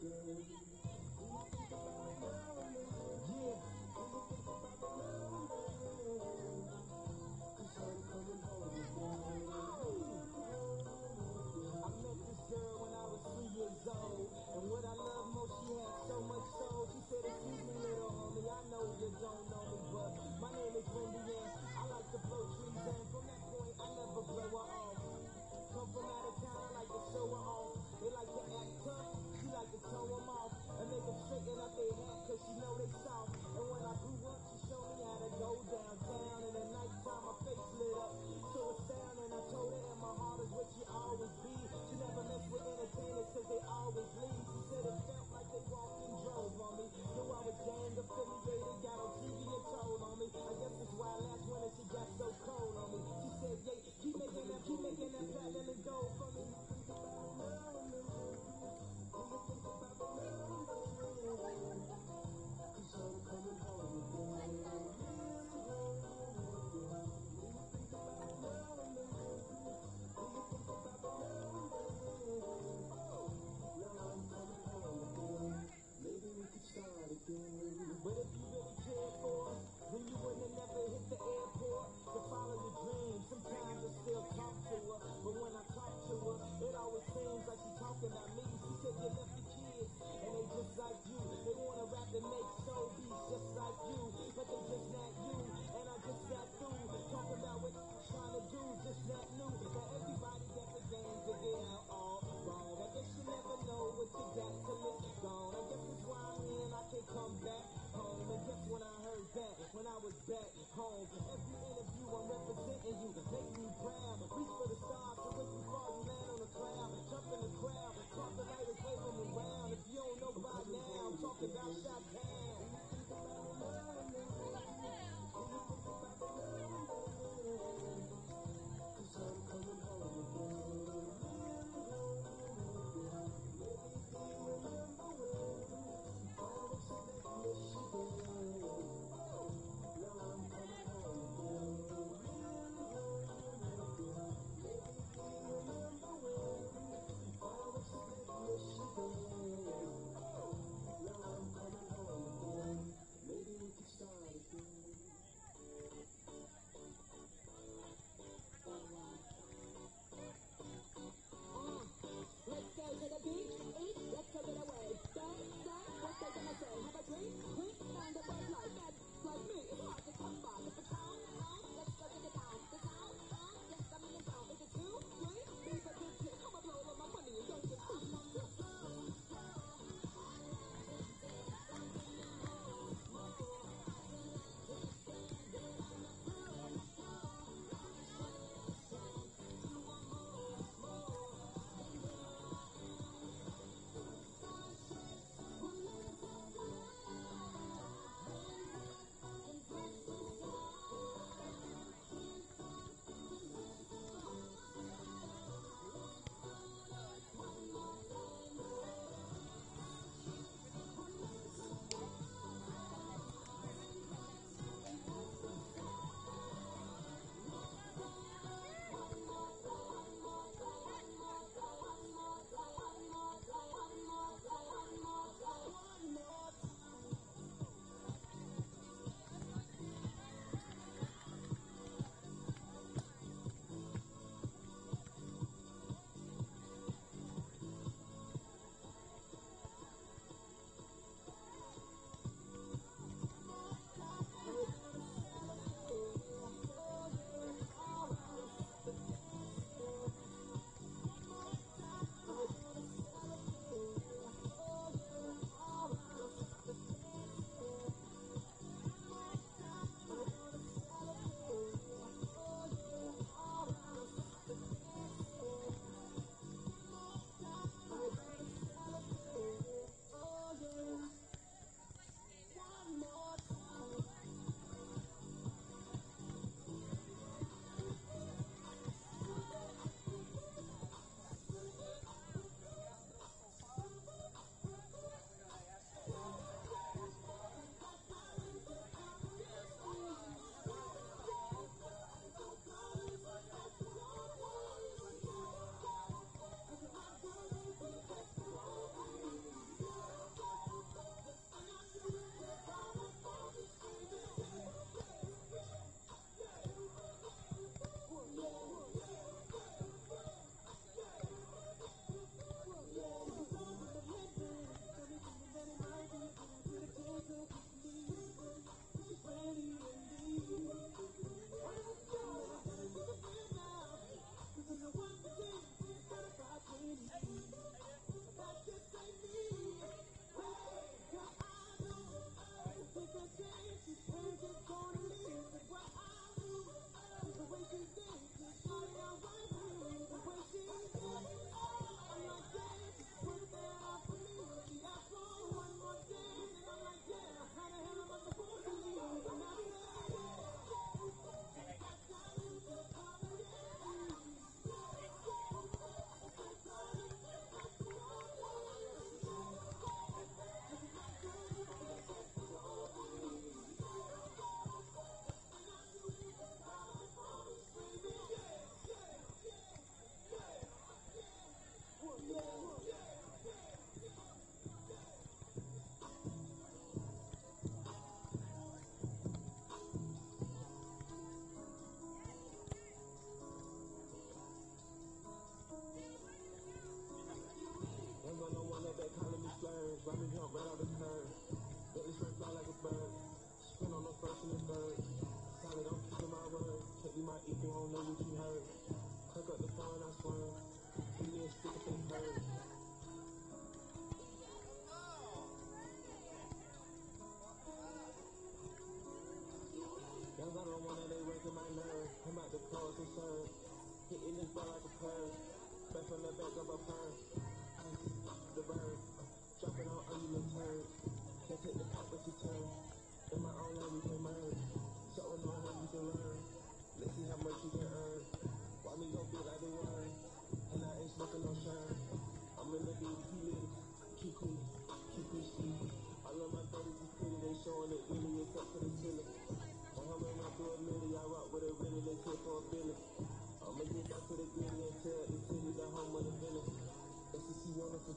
I met this girl when I was 3 years old, and what I love most, she had so much soul. She said, excuse me, little homie, I know you don't know me, but my name is Wendy, and I like to blow trees, and from that point, I never blow her off. Come from out of town, I like to show her off. They like to act tough, she like to tone them off.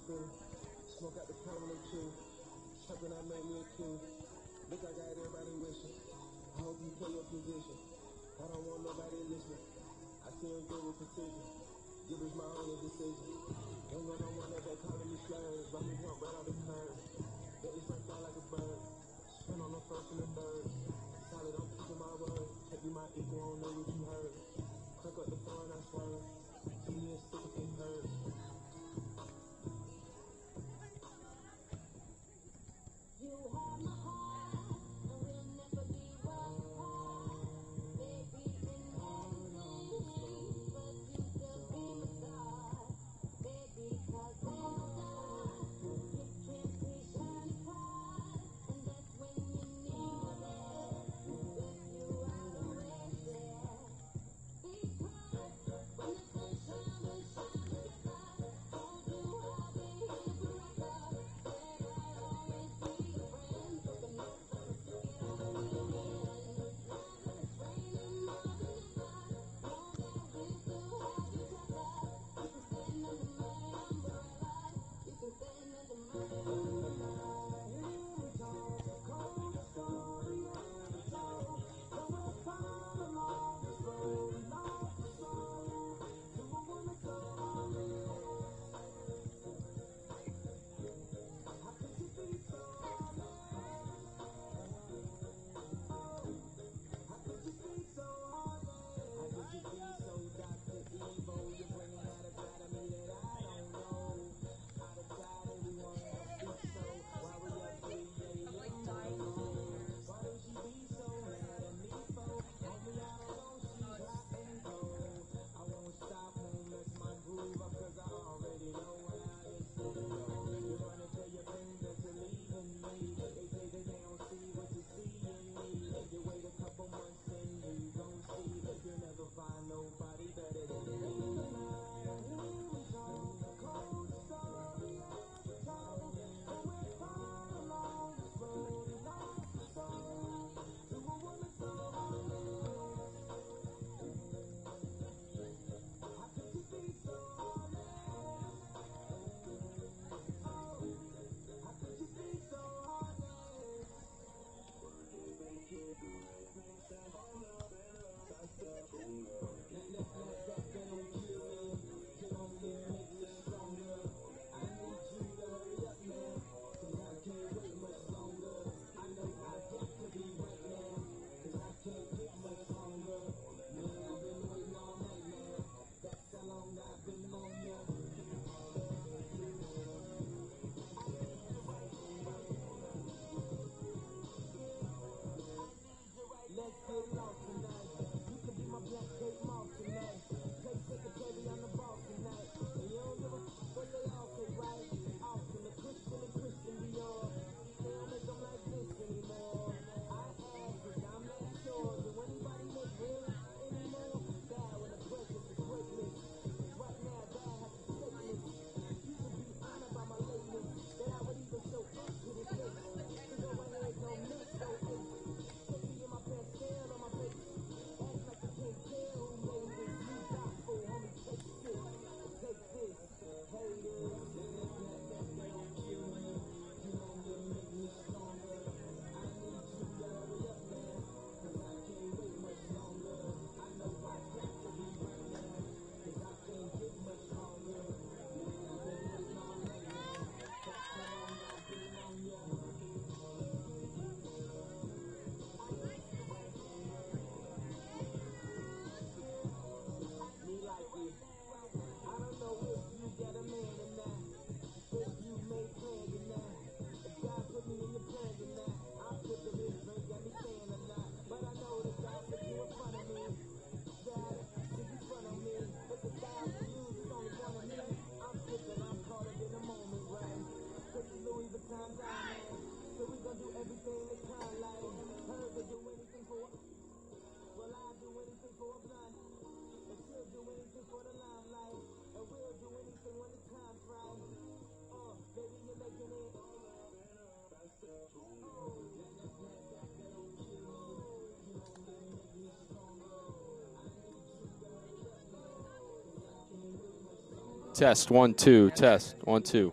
feeling. Smoke out the permanent too. Something that made me a king. Look, I got everybody wishing. I hope you play your position. I don't want nobody listening. I see him through with precision. Give us my only decision. Ain't gonna want that back calling me slurs. Let me jump right on the curb. Let me fly like a bird. Spin on the first and the third. Solid, I'm keeping my word. Take you my equal, I don't know what you heard. Crack up the phone, I swear. Give me a stick if it hurts. You have my heart, and we'll never be apart. Maybe in magazines, but you still be my star. Baby, 'cause in the dark, you can't see shiny cars, and that's when you need me there. If you are always there, because when the sunshine will shine together, told you I'll be here forever. Said I'd always be your friend. Took a note from the ticket on the weekend. Now that it's raining more than ever, know that we'll still have each other. You can stand under my umbrella. You can stand under my umbrella. Cold story ever told. So we're far along this road, lost the soul to a woman so honest. How could you be so honest? Oh, how could you be so honest? How could you be so Dr. Evil? You're bringing out a side of me that I don't know. Out of sight, everyone else speaks so. Why we up 3 a.m. Why would she be so mad at me for? Homie, I don't know, she's hot and cold. I won't stop, won't mess my groove up, 'cause I already know how this will go. You're gonna tell your friends that you're leaving me. They say that they don't see what you see in me. You wait a couple months and you gon' see that you'll never find nobody better than me. Cold story ever told. And we're far along this road, lost the soul to a woman so honest. How could you be so honest? Oh, how could you be so honest? That don't kill me. It only makes me stronger. I need you to hurry up, man, 'cause I can't wait much longer. I know I got to be right now, 'cause I can't get much longer. Man, I've been waiting all night, man. That's how long I've been on ya. Let's get lost tonight. You could be my black Kate Moss tonight. Play secretary on the ball tonight. And you don't give a what they all say, right? Austin, the Christian Dior. They don't make them like this anymore. I ask, 'cause I'm not sure. Do anybody make real anymore? That when the presence is greatness. Right now, that has to take me. You should be honored by my ladies. That I would even show up to this place. So go ahead, don't miss no ace. Take me in my pants, stand on my face. Act like you can't tell who made this new gospel, homie. Take this, take this. Haters, that don't kill me. You only make me stronger. I need you to hurry up, man, 'cause I can't wait much longer. I know I got to be right now, 'cause I can't get much longer. Man, I've been waiting all night, man. That's how long I've been on ya. Me like it. I don't know if you got a man or not, if you made plans or not, if God put me in your plans or not. I'm sick of this drink, got me saying a lot, but I know that God put you in front of me. God, sit in front of me. It's 1,000 views, it's only one of me. I'm sick and I'm caught up in the moment, right? 'Cause it's Louis Vuitton diamond, so we gon' do everything the kind like. Heard they do anything for a, well, I'll do anything for a blunt. And she'll do anything for the limelight. And we'll do anything when the time's right. Baby, you're making it. Test 1 2 test 1 2.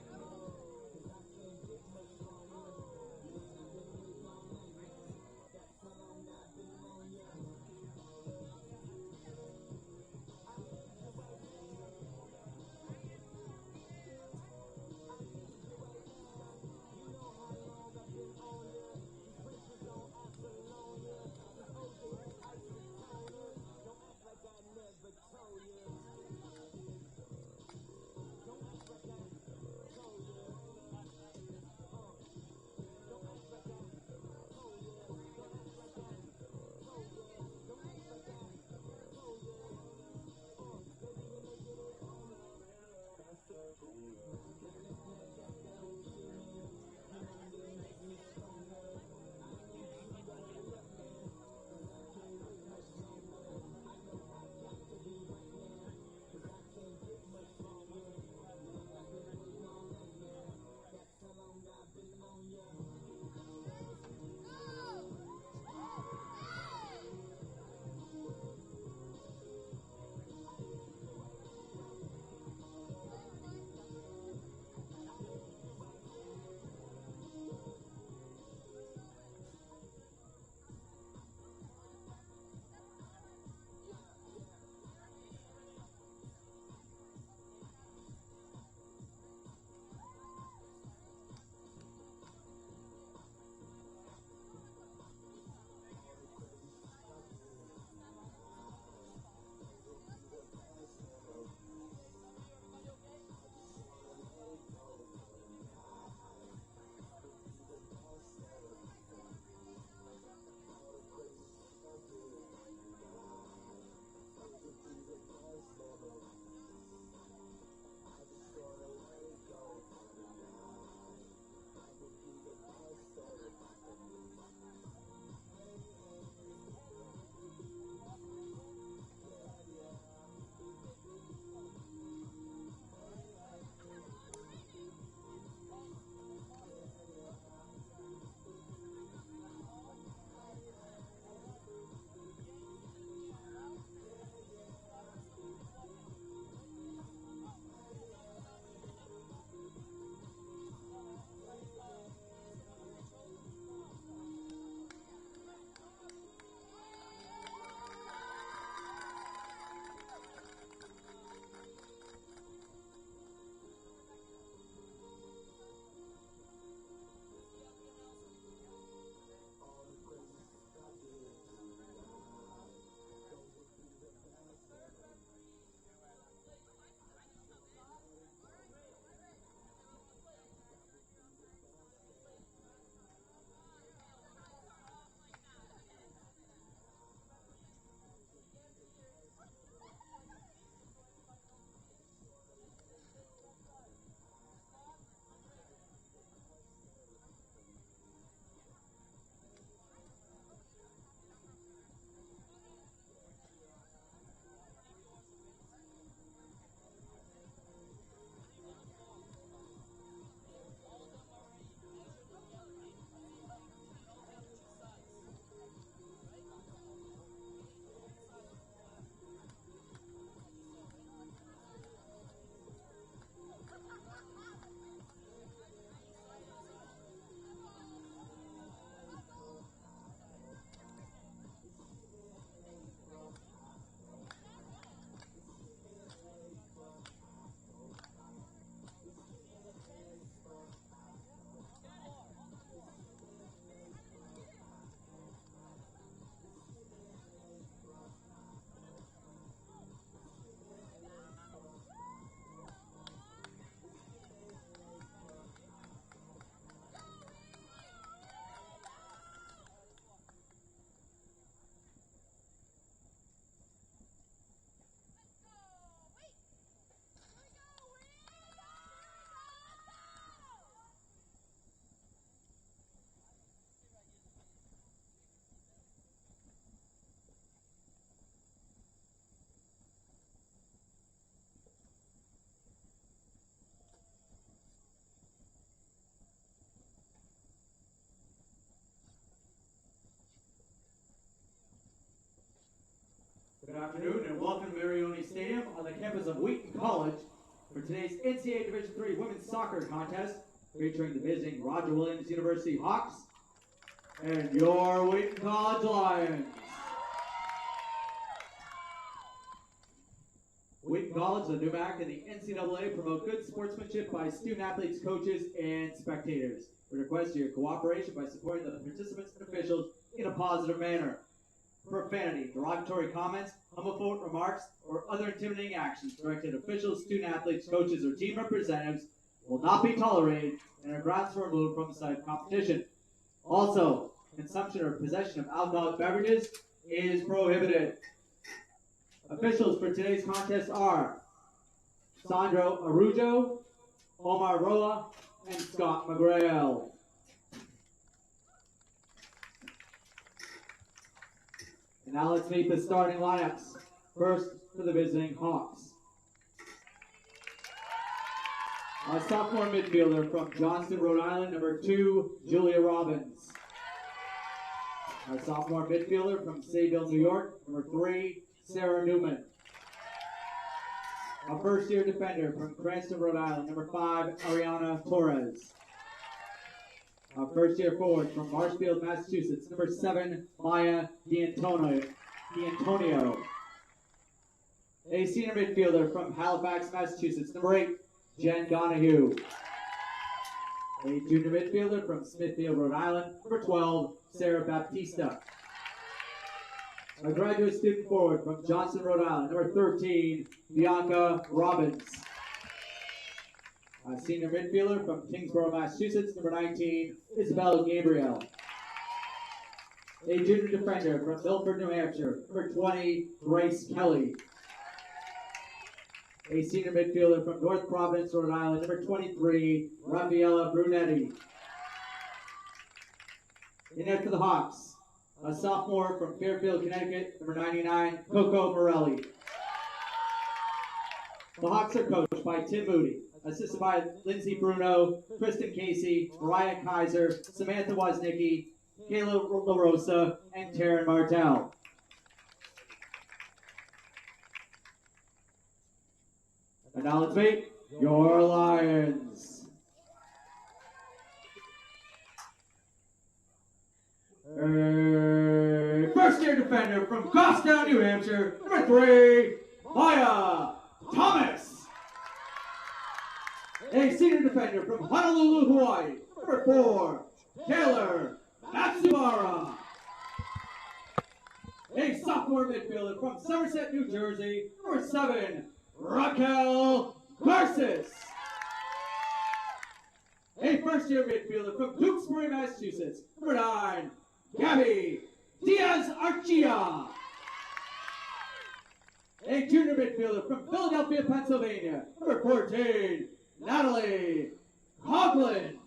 campus of Wheaton College for today's NCAA Division III Women's Soccer Contest featuring the visiting Roger Williams University Hawks and your Wheaton College Lions. Wheaton College, the NUMAC, and the NCAA promote good sportsmanship by student athletes, coaches, and spectators. We request your cooperation by supporting the participants and officials in a positive manner. Profanity, derogatory comments, homophobic remarks, or other intimidating actions directed at officials, student athletes, coaches, or team representatives will not be tolerated and are grounds for removal from the site of competition. Also, consumption or possession of alcoholic beverages is prohibited. Officials for today's contest are Sandro Arujo, Omar Roa, and Scott McGrail. And now let's meet the starting lineups. First for the visiting Hawks. Our sophomore midfielder from Johnston, Rhode Island, number 2, Julia Robbins. Our sophomore midfielder from Sayville, New York, number 3, Sarah Newman. Our first-year defender from Cranston, Rhode Island, number 5, Ariana Torres. Our first-year forward from Marshfield, Massachusetts, number 7, Maya D'Antonio. A senior midfielder from Halifax, Massachusetts, number 8, Jen Donahue. A junior midfielder from Smithfield, Rhode Island, number 12, Sarah Baptista. A graduate student forward from Johnston, Rhode Island, number 13, Bianca Robbins. A senior midfielder from Kingsborough, Massachusetts, number 19, Isabel Gabriel. A junior defender from Milford, New Hampshire, number 20, Grace Kelly. A senior midfielder from North Providence, Rhode Island, number 23, Raffaella Brunetti. In net for the Hawks, a sophomore from Fairfield, Connecticut, number 99, Coco Morelli. The Hawks are coached by Tim Moody, assisted by Lindsay Bruno, Kristen Casey, Mariah Kaiser, Samantha Woznicki, Kayla LaRosa, and Taryn Martell. And now let's meet your Lions. First-year defender from Goffstown, New Hampshire, number 3, Maya Thomas. A senior defender from Honolulu, Hawaii, number 4, Taylor Matsubara. A sophomore midfielder from Somerset, New Jersey, number 7, Raquel Garces. A first-year midfielder from Tewksbury, Massachusetts, number 9, Gabby Diaz-Archia. A junior midfielder from Philadelphia, Pennsylvania, number 14, Natalie Coughlin.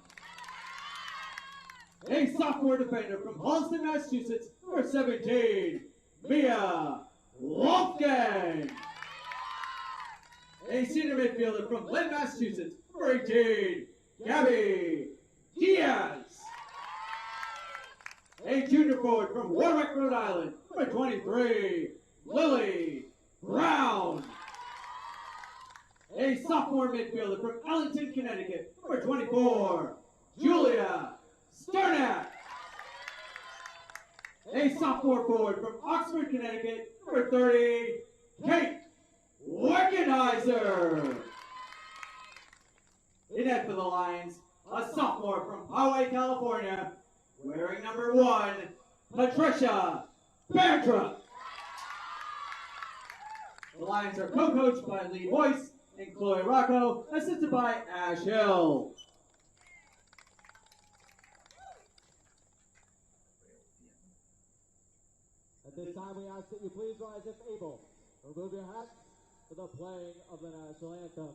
A sophomore defender from Holliston, Massachusetts, number 17, Mia Wolfgang. A senior midfielder from Lynn, Massachusetts, number 18, Gabby Diaz. A junior forward from Warwick, Rhode Island, number 23, Lily Brown. A sophomore midfielder from Ellington, Connecticut, number 24, Julia Sternak. A sophomore forward from Oxford, Connecticut, number 30, Kate Wickenheiser. In net for the Lions, a sophomore from Poway, California, wearing number 1, Patricia Bandra. The Lions are co-coached by Lee Boyce and Chloe Rocco, assisted by Ash Hill. At this time, we ask that you please rise if able. Remove your hats for the playing of the national anthem.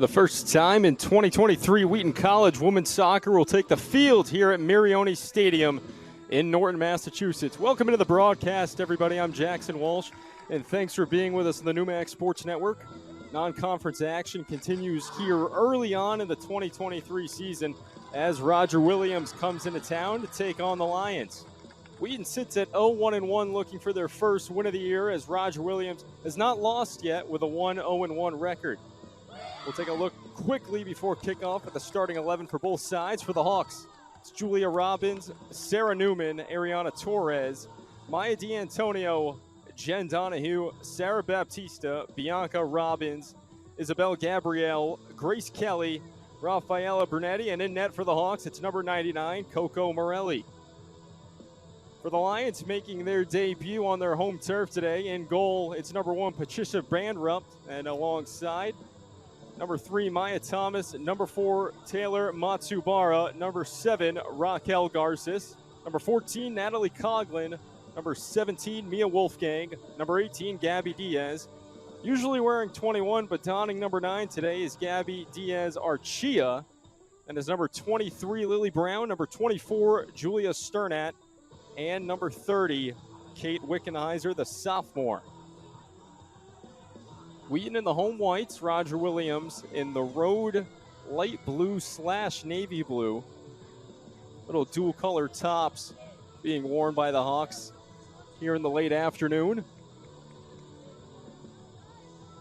For the first time in 2023, Wheaton College women's soccer will take the field here at Marioni Stadium in Norton, Massachusetts. Welcome into the broadcast, everybody. I'm Jackson Walsh, and thanks for being with us on the NewMax Sports Network. Non-conference action continues here early on in the 2023 season as Roger Williams comes into town to take on the Lions. Wheaton sits at 0-1-1 looking for their first win of the year as Roger Williams has not lost yet with a 1-0-1 record. We'll take a look quickly before kickoff at the starting 11 for both sides. For the Hawks, it's Julia Robbins, Sarah Newman, Ariana Torres, Maya D'Antonio, Jen Donahue, Sarah Baptista, Bianca Robbins, Isabel Gabrielle, Grace Kelly, Rafaela Brunetti, and in net for the Hawks, it's number 99, Coco Morelli. For the Lions, making their debut on their home turf today, in goal, it's number 1, Patricia Brandrup, and alongside, number 3, Maya Thomas, number 4, Taylor Matsubara, number 7, Raquel Garces, number 14, Natalie Coughlin, number 17, Mia Wolfgang, number 18, Gabby Diaz. Usually wearing 21, but donning number 9 today is Gabby Diaz Archia, and is number 23, Lily Brown, number 24, Julia Sternat, and number 30, Kate Wickenheiser, the sophomore. Wheaton in the home whites, Roger Williams in the road light blue / navy blue. Little dual color tops being worn by the Hawks here in the late afternoon.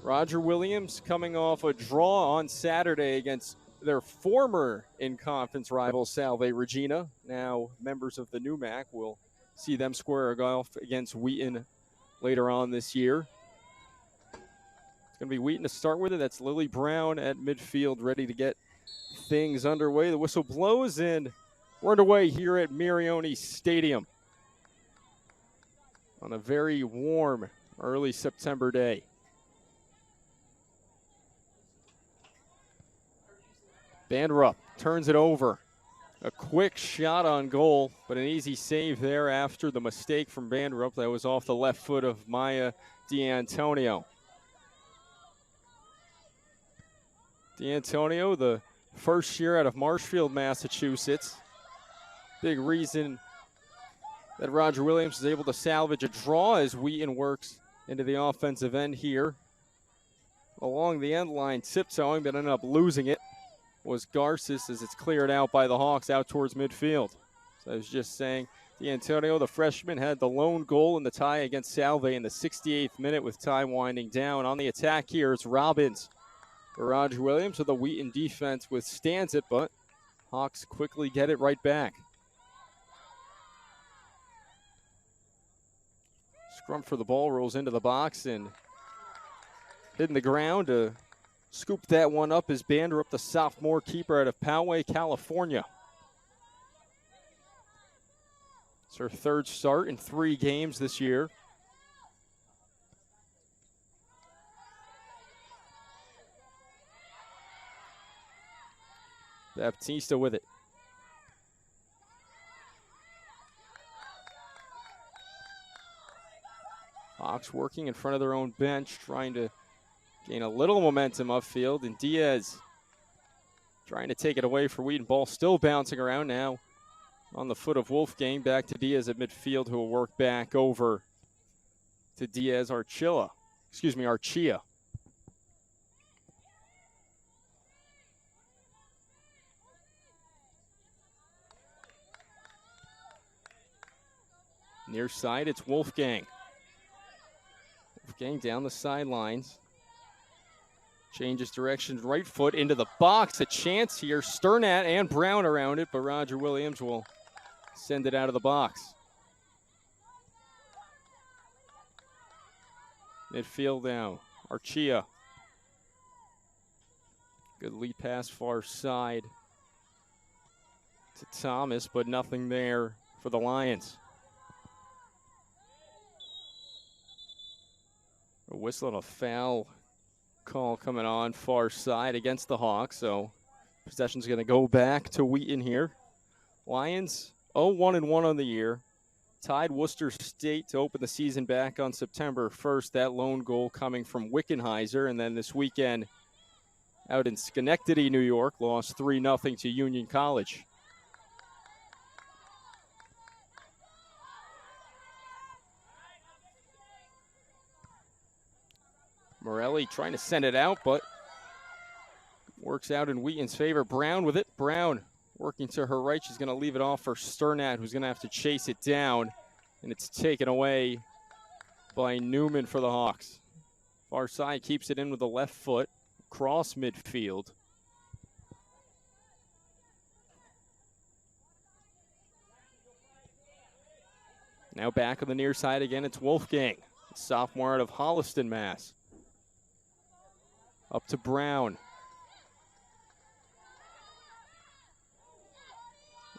Roger Williams coming off a draw on Saturday against their former in-conference rival Salve Regina. Now members of the NewMac will see them square off against Wheaton later on this year. It's going to be Wheaton to start with it. That's Lily Brown at midfield, ready to get things underway. The whistle blows, and we're underway here at Marioni Stadium on a very warm early September day. Bandrup turns it over. A quick shot on goal, but an easy save there after the mistake from Bandrup that was off the left foot of Maya D'Antonio. D'Antonio, the first year out of Marshfield, Massachusetts. Big reason that Roger Williams is able to salvage a draw as Wheaton works into the offensive end here. Along the end line, tiptoeing, but ended up losing it, was Garces as it's cleared out by the Hawks out towards midfield. So I was just saying, D'Antonio, the freshman, had the lone goal in the tie against Salve in the 68th minute with time winding down. On the attack here, it's Robbins. Roger Williams with the Wheaton defense withstands it, but Hawks quickly get it right back. Scrum for the ball, rolls into the box and hitting the ground to scoop that one up is Bandrup, the sophomore keeper out of Poway, California. It's her third start in 3 games this year. Baptista with it. Hawks working in front of their own bench, trying to gain a little momentum upfield, and Diaz trying to take it away for Wheaton. Ball still bouncing around now on the foot of Wolfgang. Back to Diaz at midfield, who will work back over to Diaz Archia. Near side, it's Wolfgang. Wolfgang down the sidelines. Changes direction, right foot into the box. A chance here. Sternat and Brown around it, but Roger Williams will send it out of the box. Midfield now. Archia. Good lead pass far side to Thomas, but nothing there for the Lions. A whistle and a foul call coming on far side against the Hawks, so possession's going to go back to Wheaton here. Lions 0-1-1 on the year. Tied Worcester State to open the season back on September 1st. That lone goal coming from Wickenheiser, and then this weekend out in Schenectady, New York, lost 3-0 to Union College. Morelli trying to send it out, but works out in Wheaton's favor. Brown with it. Brown working to her right. She's going to leave it off for Sternat, who's going to have to chase it down. And it's taken away by Newman for the Hawks. Far side keeps it in with the left foot. Cross midfield. Now back on the near side again, it's Wolfgang, sophomore out of Holliston, Mass. Up to Brown.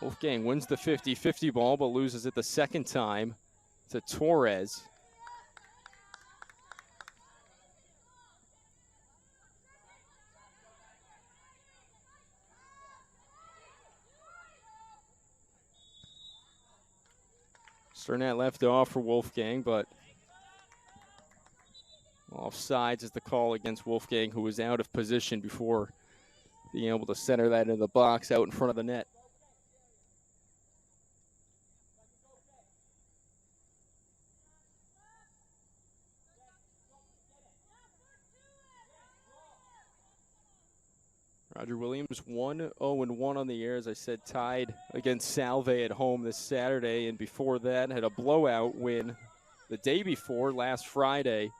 Wolfgang wins the 50-50 ball, but loses it the second time to Torres. Sternat left off for Wolfgang, but offsides is the call against Wolfgang, who was out of position before being able to center that into the box out in front of the net. Roger Williams 1-0-1 on the year, as I said, tied against Salve at home this Saturday, and before that had a blowout win the day before, last Friday,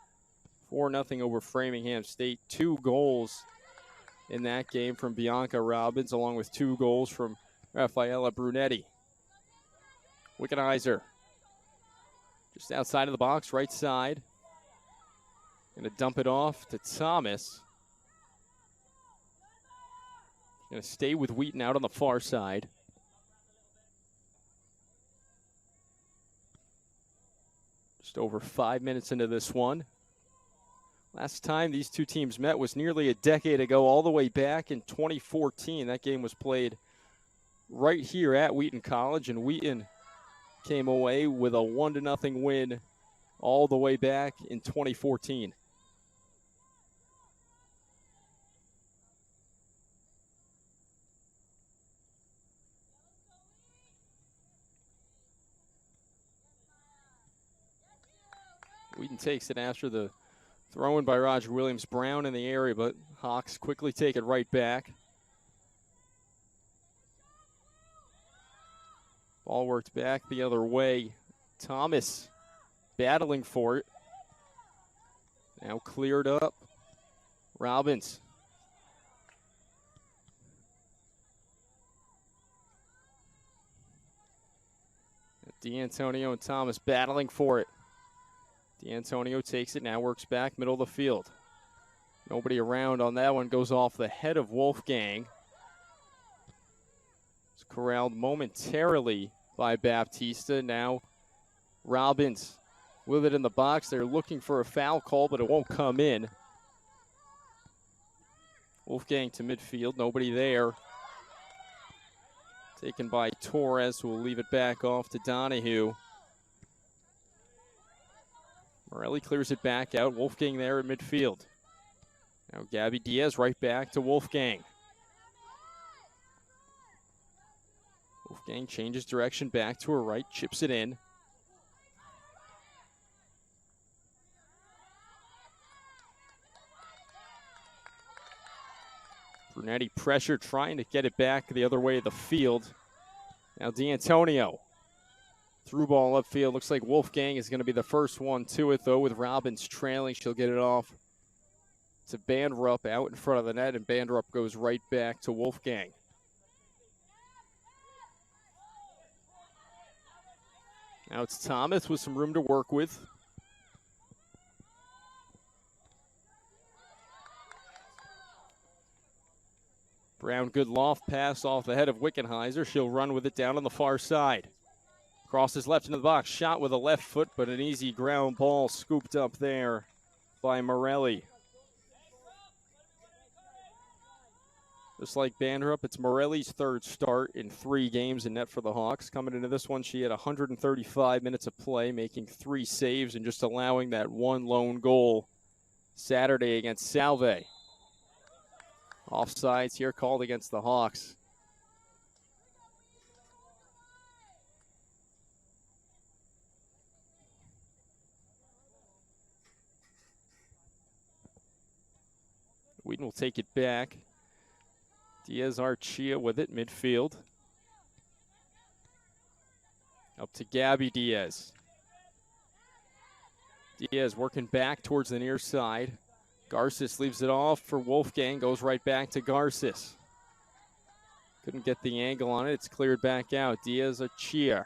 4-0 over Framingham State. 2 goals in that game from Bianca Robbins, along with 2 goals from Rafaela Brunetti. Wickenheiser just outside of the box, right side. Going to dump it off to Thomas. Going to stay with Wheaton out on the far side. Just over 5 minutes into this one. Last time these two teams met was nearly a decade ago, all the way back in 2014. That game was played right here at Wheaton College, and Wheaton came away with a 1-0 win all the way back in 2014. Wheaton takes it after the throw in by Roger Williams. Brown in the area, but Hawks quickly take it right back. Ball worked back the other way. Thomas battling for it. Now cleared up. Robbins. D'Antonio and Thomas battling for it. D'Antonio takes it, now works back, middle of the field. Nobody around on that one, goes off the head of Wolfgang. It's corralled momentarily by Baptista. Now Robbins with it in the box. They're looking for a foul call, but it won't come in. Wolfgang to midfield, nobody there. Taken by Torres, who will leave it back off to Donahue. Morelli clears it back out. Wolfgang there at midfield. Now Gabby Diaz right back to Wolfgang. Wolfgang changes direction back to her right, chips it in. Brunetti pressure, trying to get it back the other way of the field. Now D'Antonio. Through ball upfield. Looks like Wolfgang is going to be the first one to it, though, with Robbins trailing. She'll get it off to Bandrup out in front of the net, and Bandrup goes right back to Wolfgang. Now it's Thomas with some room to work with. Brown, good loft pass off the head of Wickenheiser. She'll run with it down on the far side. Crosses left into the box, shot with a left foot, but an easy ground ball scooped up there by Morelli. Just like Bandrup, it's Morelli's third start in 3 games in net for the Hawks. Coming into this one, she had 135 minutes of play, making 3 saves and just allowing that 1 lone goal Saturday against Salve. Offsides here called against the Hawks. Wheaton will take it back. Diaz-Archia with it, midfield. Up to Gabby Diaz. Diaz working back towards the near side. Garces leaves it off for Wolfgang, goes right back to Garces. Couldn't get the angle on it, it's cleared back out. Diaz-Archia.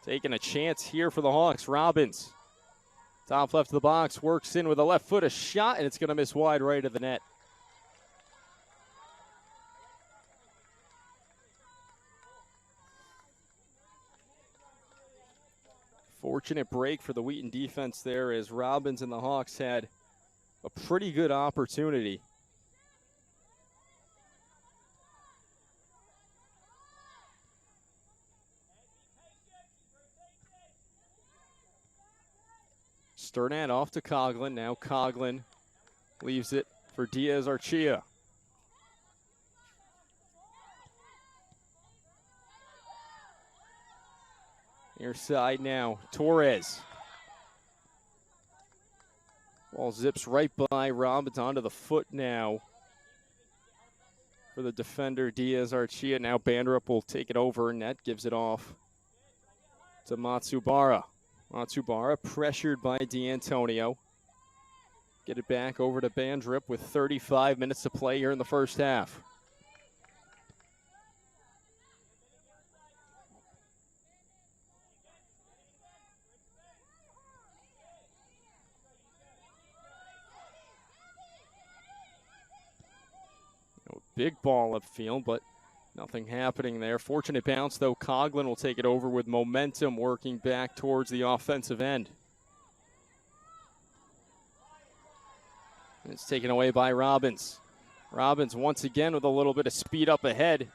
Taking a chance here for the Hawks. Robbins, top left of the box, works in with a left foot, a shot, and it's going to miss wide right of the net. Fortunate break for the Wheaton defense there as Robbins and the Hawks had a pretty good opportunity. Sternat off to Coughlin. Now Coughlin leaves it for Diaz-Archia. Near side now, Torres. Ball zips right by Robbins onto the foot now for the defender Diaz-Archia. Now Bandrup will take it over. Net gives it off to Matsubara. Matsubara pressured by D'Antonio. Get it back over to Bandrup with 35 minutes to play here in the first half. Big ball upfield, but nothing happening there. Fortunate bounce, though. Coughlin will take it over with momentum working back towards the offensive end. And it's taken away by Robbins. Robbins once again with a little bit of speed up ahead.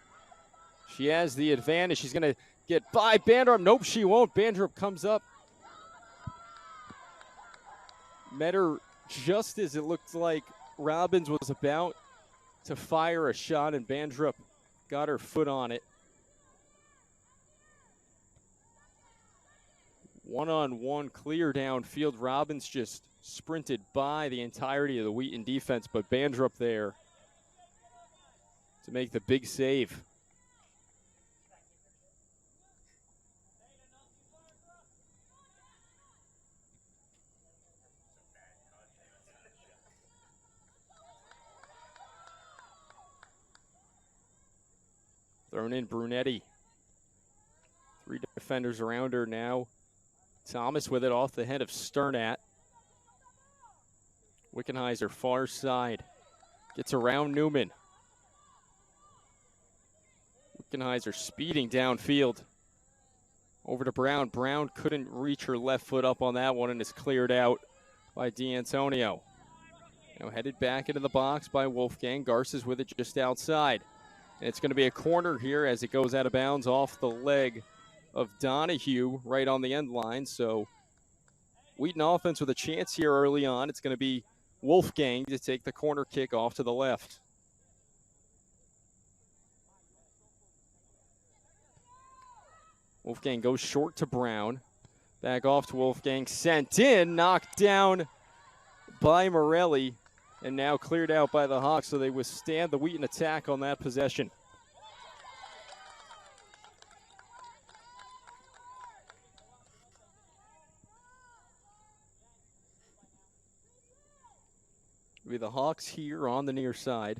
She has the advantage. She's going to get by Bandrup. Nope, she won't. Bandrup comes up. Met her just as it looked like Robbins was about to fire a shot, and Bandrup got her foot on it. One-on-one clear downfield. Robbins just sprinted by the entirety of the Wheaton defense, but Bandrup there to make the big save. Thrown in Brunetti. Three defenders around her now. Thomas with it off the head of Sternat. Wickenheiser far side. Gets around Newman. Wickenheiser speeding downfield. Over to Brown. Brown couldn't reach her left foot up on that one and is cleared out by D'Antonio. Now headed back into the box by Wolfgang. Garces with it just outside. And it's going to be a corner here as it goes out of bounds off the leg of Donahue right on the end line. So Wheaton offense with a chance here early on. It's going to be Wolfgang to take the corner kick off to the left. Wolfgang goes short to Brown. Back off to Wolfgang. Sent in, knocked down by Morelli. And now cleared out by the Hawks, so they withstand the Wheaton attack on that possession. It'll be the Hawks here on the near side.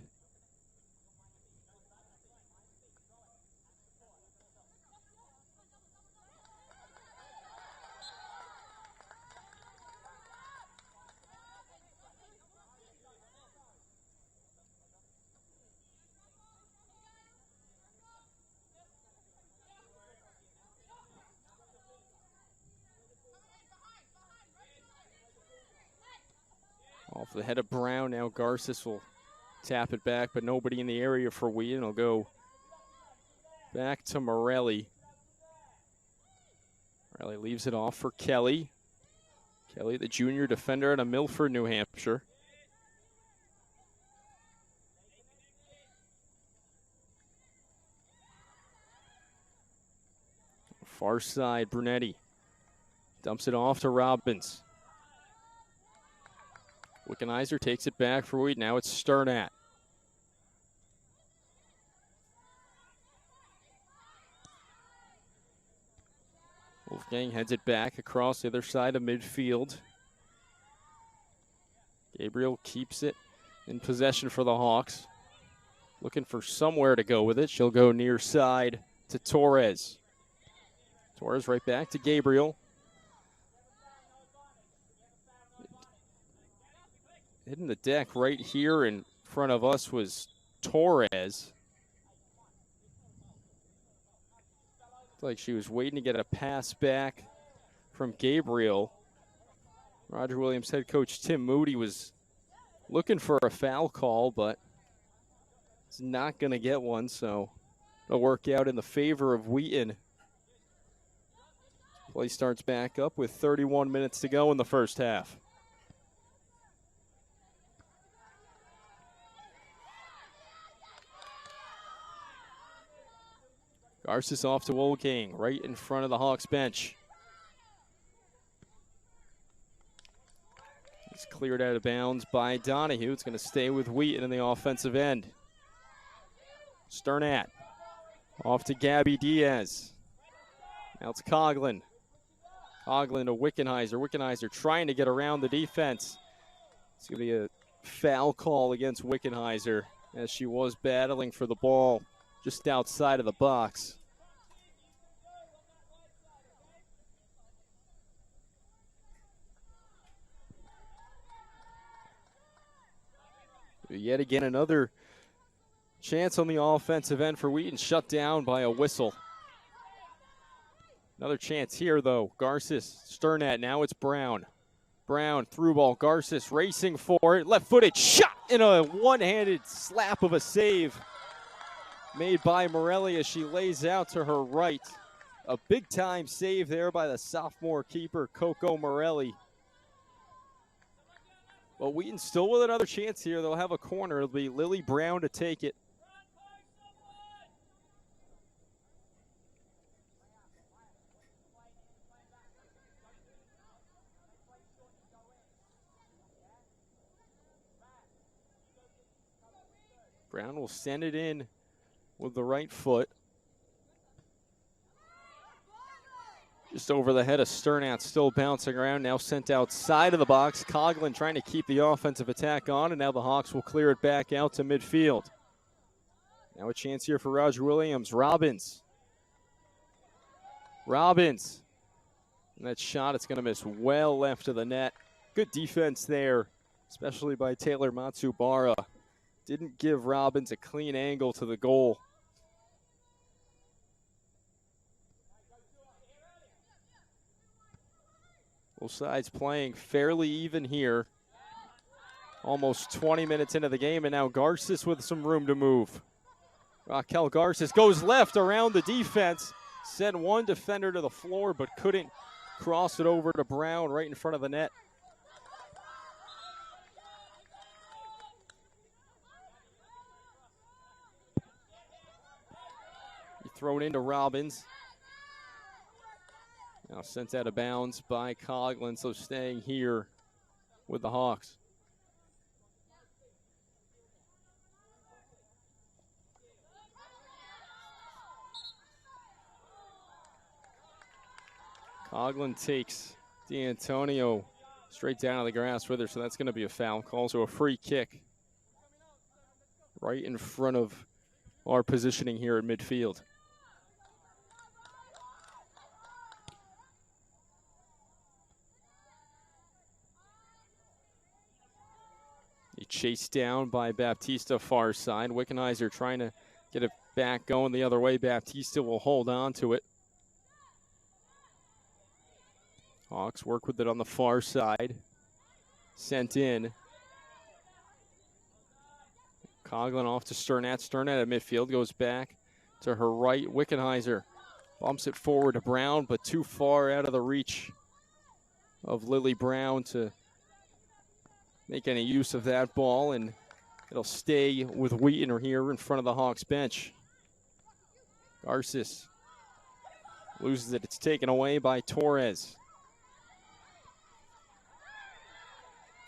Off the head of Brown, now Garces will tap it back, but nobody in the area for Wheaton. It'll go Back to Morelli. Morelli leaves it off for Kelly. Kelly, the junior defender out of Milford, New Hampshire. Far side, Brunetti. Dumps it off to Robbins. Wickenheiser takes it back for Wheaton. Now it's Sternat. Wolfgang heads it back across the other side of midfield. Gabriel keeps it in possession for the Hawks. Looking for somewhere to go with it. She'll go near side to Torres. Torres right back to Gabriel. Hitting the deck right here in front of us was Torres. Looked like she was waiting to get a pass back from Gabriel. Roger Williams head coach Tim Moody was looking for a foul call, but he's not going to get one, so it'll work out in the favor of Wheaton. Play starts back up with 31 minutes to go in the first half. Garces off to Wolfgang, right in front of the Hawks bench. It's cleared out of bounds by Donahue. It's going to stay with Wheaton in the offensive end. Sternat off to Gabby Diaz. Now it's Coughlin. Coughlin to Wickenheiser. Wickenheiser trying to get around the defense. It's going to be a foul call against Wickenheiser as she was battling for the ball just outside of the box. Yet again, another chance on the offensive end for Wheaton, shut down by a whistle. Another chance here, though. Garces, Sternat, now it's Brown. Brown, through ball, Garces racing for it. Left-footed shot in a one-handed slap of a save made by Morelli as she lays out to her right. A big-time save there by the sophomore keeper, Coco Morelli. But Wheaton still with another chance here. They'll have a corner. It'll be Lily Brown to take it. Brown will send it in with the right foot. Just over the head of Sternat, still bouncing around, now sent outside of the box. Coughlin trying to keep the offensive attack on, and now the Hawks will clear it back out to midfield. Now a chance here for Roger Williams. Robbins. Robbins. And that shot, it's going to miss well left of the net. Good defense there, especially by Taylor Matsubara. Didn't give Robbins a clean angle to the goal. Both sides playing fairly even here. Almost 20 minutes into the game, and now Garces with some room to move. Raquel Garces goes left around the defense. Sent one defender to the floor, but couldn't cross it over to Brown right in front of the net. Thrown into Robbins. Now sent out of bounds by Coughlin, so staying here with the Hawks. Coughlin takes D'Antonio straight down to the grass with her, so that's going to be a foul call. So a free kick right in front of our positioning here at midfield. Chased down by Baptista far side. Wickenheiser trying to get it back going the other way. Baptista will hold on to it. Hawks work with it on the far side. Sent in. Coughlin off to Sternat. Sternat at midfield goes back to her right. Wickenheiser bumps it forward to Brown, but too far out of the reach of Lily Brown to make any use of that ball, and it'll stay with Wheaton here in front of the Hawks bench. Garces loses it. It's taken away by Torres.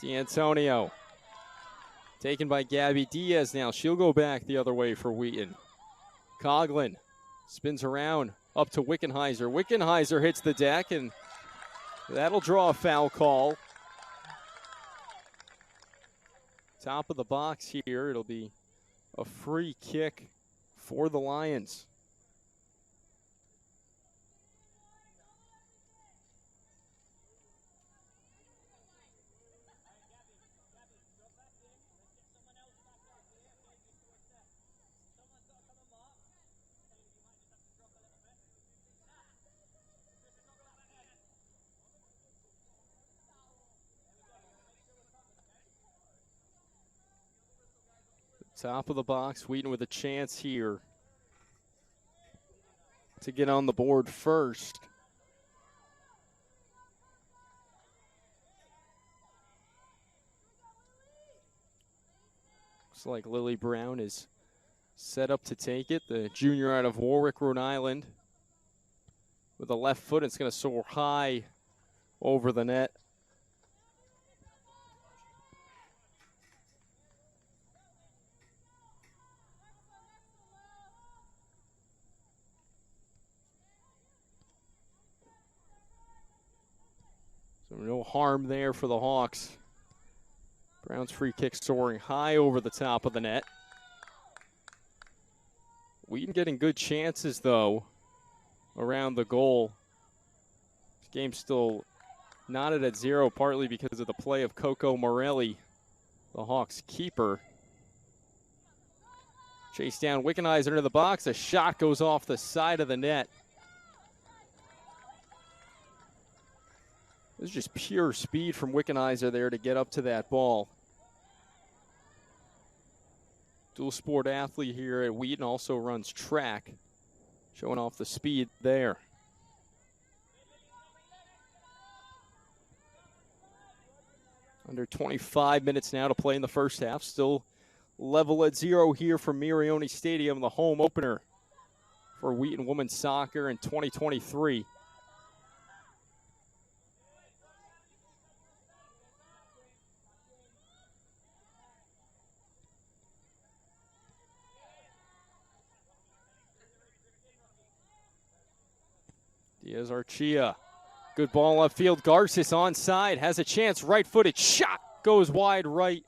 D'Antonio taken by Gabby Diaz now. She'll go back the other way for Wheaton. Coughlin spins around up to Wickenheiser. Wickenheiser hits the deck, and that'll draw a foul call. Top of the box here. It'll be a free kick for the Lions. Top of the box, Wheaton with a chance here to get on the board first. Looks like Lily Brown is set up to take it. The junior out of Warwick, Rhode Island. With a left foot, it's going to soar high over the net. So no harm there for the Hawks. Brown's free kick soaring high over the top of the net. Wheaton getting good chances, though, around the goal. This game's still knotted at 0, partly because of the play of Coco Morelli, the Hawks' keeper. Chase down Wickenheiser into the box. A shot goes off the side of the net. This is just pure speed from Wickenheiser there to get up to that ball. Dual sport athlete here at Wheaton, also runs track, showing off the speed there. Under 25 minutes now to play in the first half. Still level at 0 here from Mirioni Stadium, the home opener for Wheaton women's soccer in 2023. Diaz Archia. Good ball left field. Garces onside. Has a chance. Right-footed shot. Goes wide right.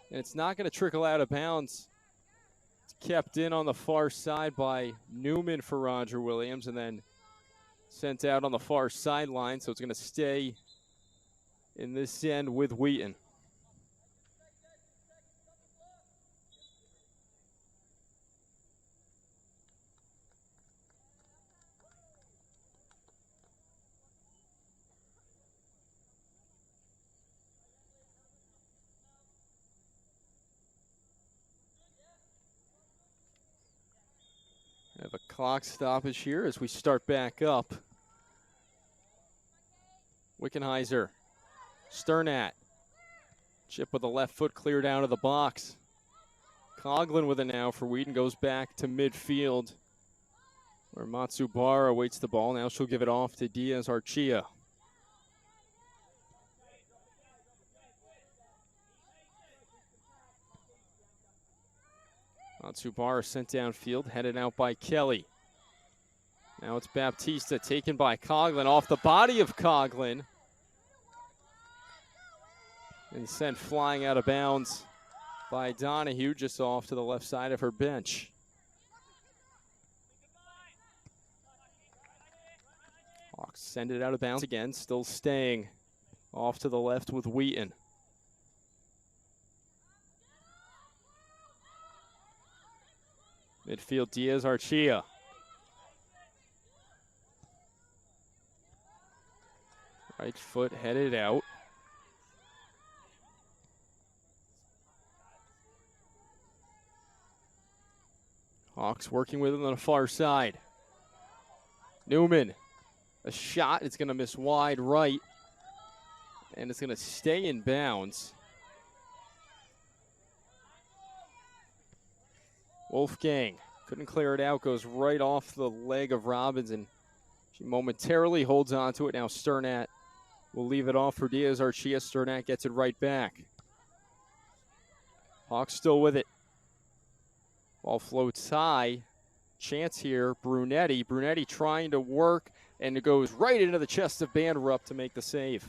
And it's not going to trickle out of bounds. It's kept in on the far side by Newman for Roger Williams and then sent out on the far sideline. So it's going to stay in this end with Wheaton. Have a clock stoppage here as we start back up. Wickenheiser, Sternat, chip with the left foot cleared out of the box. Coughlin with it now for Wheaton, goes back to midfield where Matsubara awaits the ball. Now she'll give it off to Diaz Archia. Matsubara sent downfield, headed out by Kelly. Now it's Baptista taken by Coughlin off the body of Coughlin. And sent flying out of bounds by Donahue just off to the left side of her bench. Hawks send it out of bounds again, still staying off to the left with Wheaton. Midfield, Diaz Archia. Right foot headed out. Hawks working with him on the far side. Newman, a shot. It's going to miss wide right, and it's going to stay in bounds. Wolfgang couldn't clear it out, goes right off the leg of Robbins, and she momentarily holds on to it. Now Sternat will leave it off for Diaz Archia. Sternat gets it right back. Hawks still with it. Ball floats high. Chance here, Brunetti. Brunetti trying to work, and it goes right into the chest of Bandrup to make the save.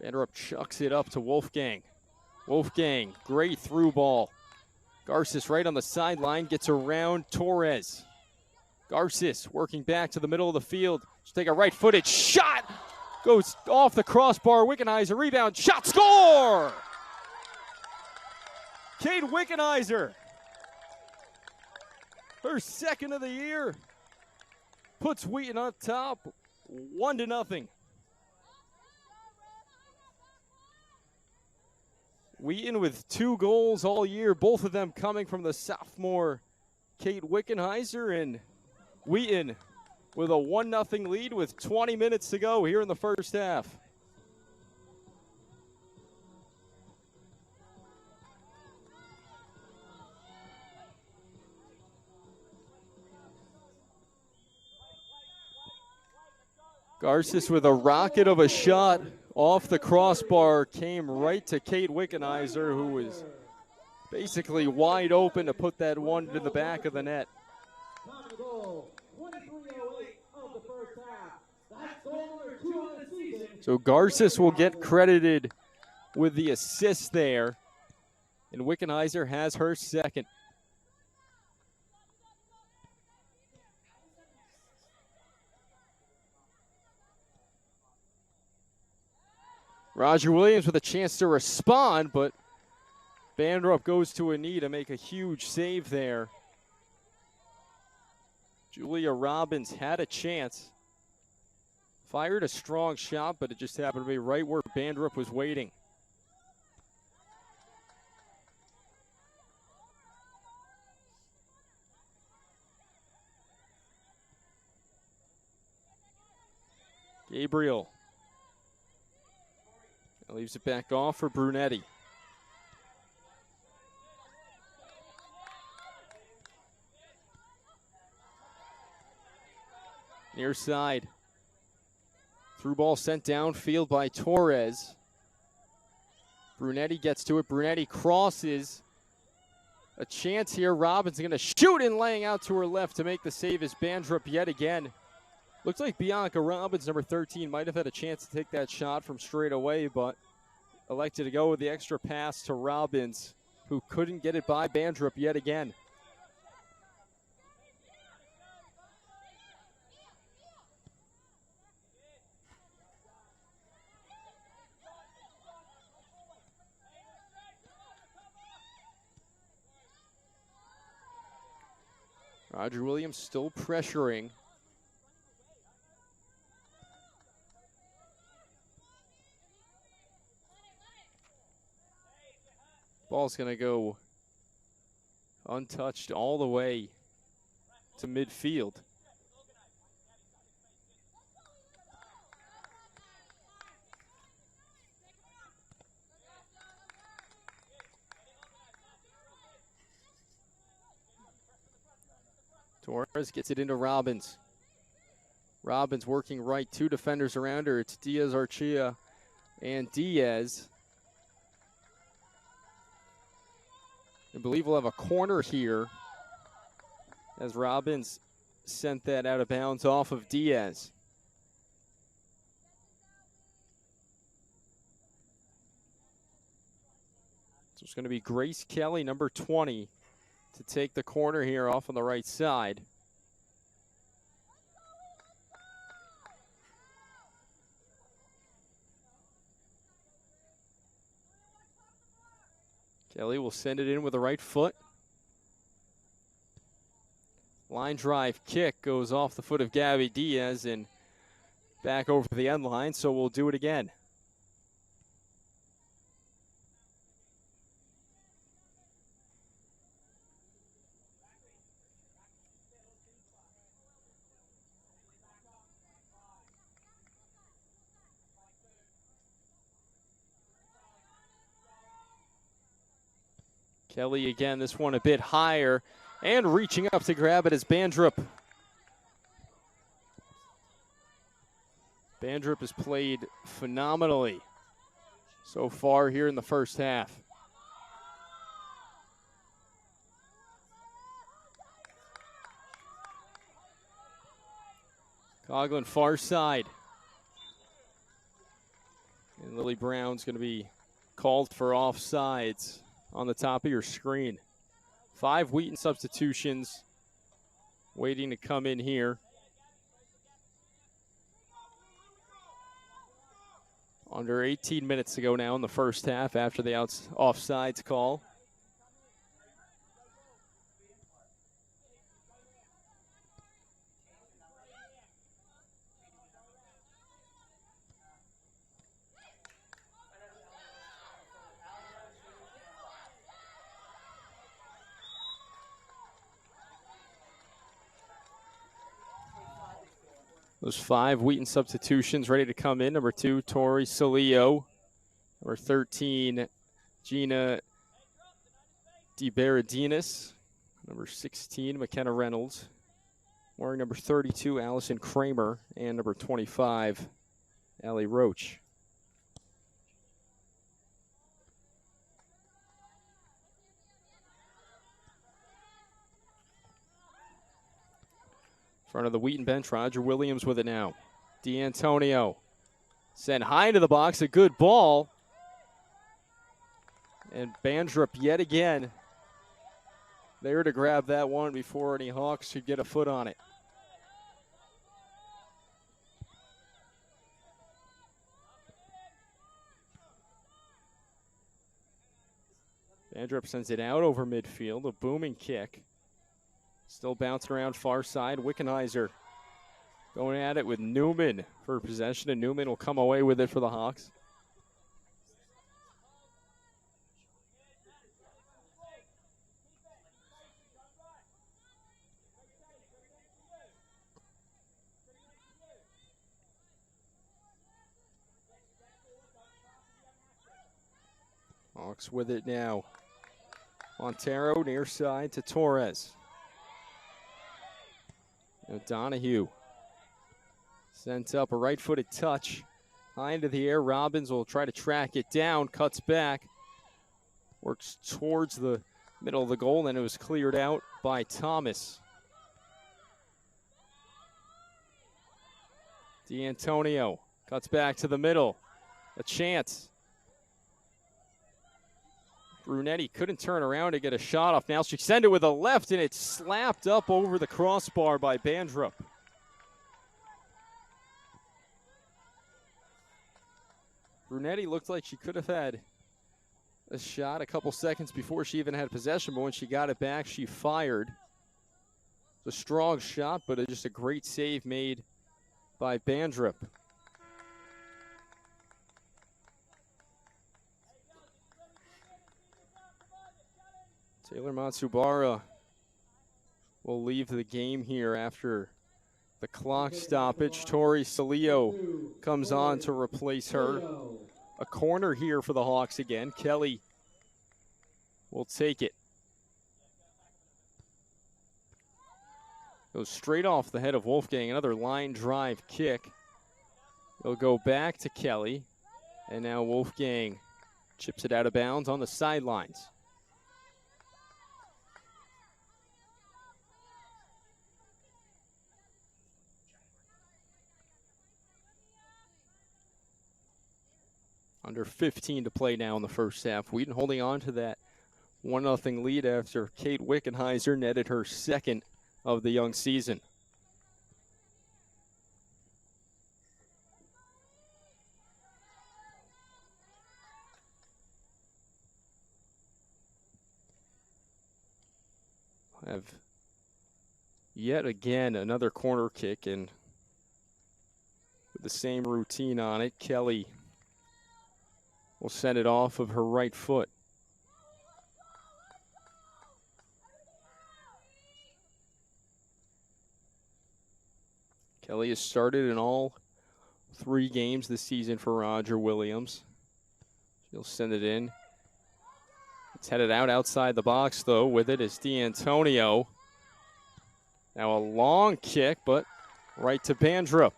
Bandrup chucks it up to Wolfgang. Wolfgang, great through ball. Garces right on the sideline, gets around Torres. Garces working back to the middle of the field. She'll take a right-footed shot. Goes off the crossbar. Wickenheiser rebound. Shot, score! Kate Wickenheiser. Her second of the year. Puts Wheaton on top, 1-0. Wheaton with 2 goals all year, both of them coming from the sophomore Kate Wickenheiser, and Wheaton with a 1-0 lead with 20 minutes to go here in the first half. Garces with a rocket of a shot off the crossbar, came right to Kate Wickenheiser, who was basically wide open to put that one to the back of the net. So Garces will get credited with the assist there, and Wickenheiser has her second. Roger Williams with a chance to respond, but Bandrup goes to a knee to make a huge save there. Julia Robbins had a chance. Fired a strong shot, but it just happened to be right where Bandrup was waiting. Gabriel leaves it back off for Brunetti. Near side. Through ball sent downfield by Torres. Brunetti gets to it. Brunetti crosses. A chance here. Robbins going to shoot, and laying out to her left to make the save is Bandrup yet again. Looks like Bianca Robbins, number 13, might have had a chance to take that shot from straight away, but elected to go with the extra pass to Robbins, who couldn't get it by Bandrup yet again. Roger Williams still pressuring. Ball's going to go untouched all the way to midfield. Torres gets it into Robbins. Robbins working right, 2 defenders around her. It's Diaz Archia and Diaz. I believe we'll have a corner here as Robbins sent that out of bounds off of Diaz. So it's going to be Grace Kelly, number 20, to take the corner here off on the right side. Kelly will send it in with the right foot. Line drive kick goes off the foot of Gabby Diaz and back over the end line, so we'll do it again. Kelly again, this one a bit higher, and reaching up to grab it is Bandrup. Bandrup has played phenomenally so far here in the first half. Coughlin far side. And Lily Brown's going to be called for offsides on the top of your screen. 5 Wheaton substitutions waiting to come in here. Under 18 minutes to go now in the first half after the offsides call. Those 5 Wheaton substitutions ready to come in. Number 2, Tori Salio. Number 13, Gina DeBaradinas. Number 16, McKenna Reynolds. Wearing number 32, Allison Kramer. And number 25, Allie Roach. Front of the Wheaton bench, Roger Williams with it now. D'Antonio sent high into the box, a good ball. And Bandrup yet again there to grab that one before any Hawks could get a foot on it. Bandrup sends it out over midfield, a booming kick. Still bouncing around far side. Wickenheiser going at it with Newman for possession, and Newman will come away with it for the Hawks. Hawks with it now. Montero near side to Torres. Donahue sent up a right-footed touch. High into the air. Robbins will try to track it down. Cuts back. Works towards the middle of the goal. And it was cleared out by Thomas. D'Antonio cuts back to the middle. A chance. Brunetti couldn't turn around to get a shot off. Now she sent it with a left, and it's slapped up over the crossbar by Bandrup. Brunetti looked like she could have had a shot a couple seconds before she even had possession, but when she got it back, she fired. It's a strong shot, but just a great save made by Bandrup. Taylor Matsubara will leave the game here after the clock stoppage. Tori Salio comes on to replace her. A corner here for the Hawks again. Kelly will take it. Goes straight off the head of Wolfgang. Another line drive kick. It'll go back to Kelly. And now Wolfgang chips it out of bounds on the sidelines. Under 15 to play now in the first half. Wheaton holding on to that 1-0 lead after Kate Wickenheiser netted her second of the young season. Have yet again another corner kick, and with the same routine on it, Kelly will send it off of her right foot. Kelly has started in all 3 games this season for Roger Williams. She'll send it in. It's headed out outside the box, though. With it is D'Antonio. Now a long kick, but right to Bandrup.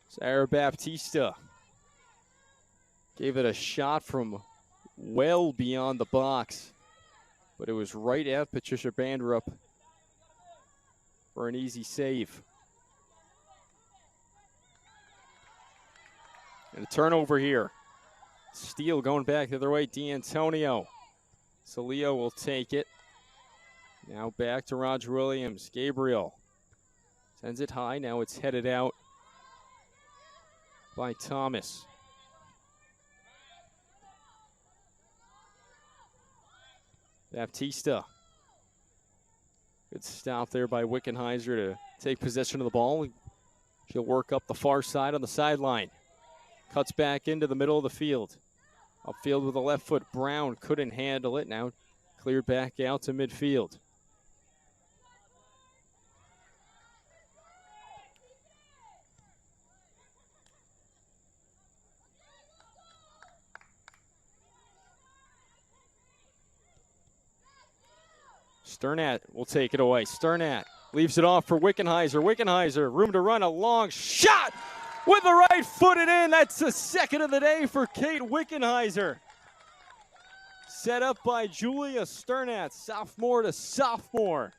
Sarah Baptista gave it a shot from well beyond the box, but it was right at Patricia Bandrup for an easy save. And a turnover here. Steele going back the other way. D'Antonio. Salio will take it. Now back to Roger Williams. Gabriel sends it high. Now it's headed out by Thomas. Baptista. Good stop there by Wickenheiser to take possession of the ball. She'll work up the far side on the sideline. Cuts back into the middle of the field. Upfield with a left foot. Brown couldn't handle it. Now cleared back out to midfield. Sternat will take it away. Sternat leaves it off for Wickenheiser. Wickenheiser, room to run, a long shot with the right foot and in. That's the second of the day for Kate Wickenheiser. Set up by Julia Sternat, sophomore to sophomore.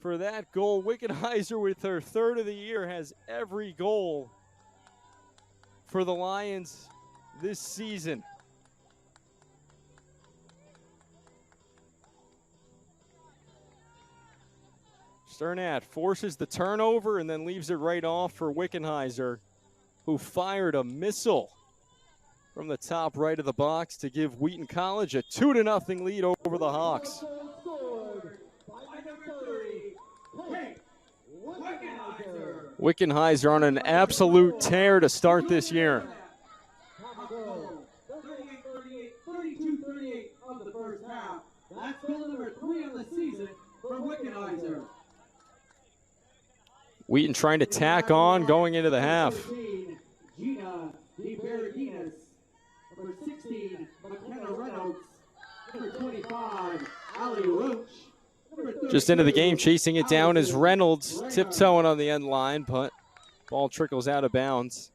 For that goal, Wickenheiser with her third of the year has every goal for the Lions this season. Sternat forces the turnover and then leaves it right off for Wickenheiser, who fired a missile from the top right of the box to give Wheaton College a 2-0 lead over the Hawks. Wickenheiser on an absolute tear to start this year. 32-38 of the first half. That's goal number 3 of the season for Wickenheiser. Wheaton trying to tack on going into the half. Gina DeBerardinez. Number 16, McKenna Reynolds. Number 25, Ali Roach. Just into the game, chasing it down is Reynolds, tiptoeing on the end line, but ball trickles out of bounds.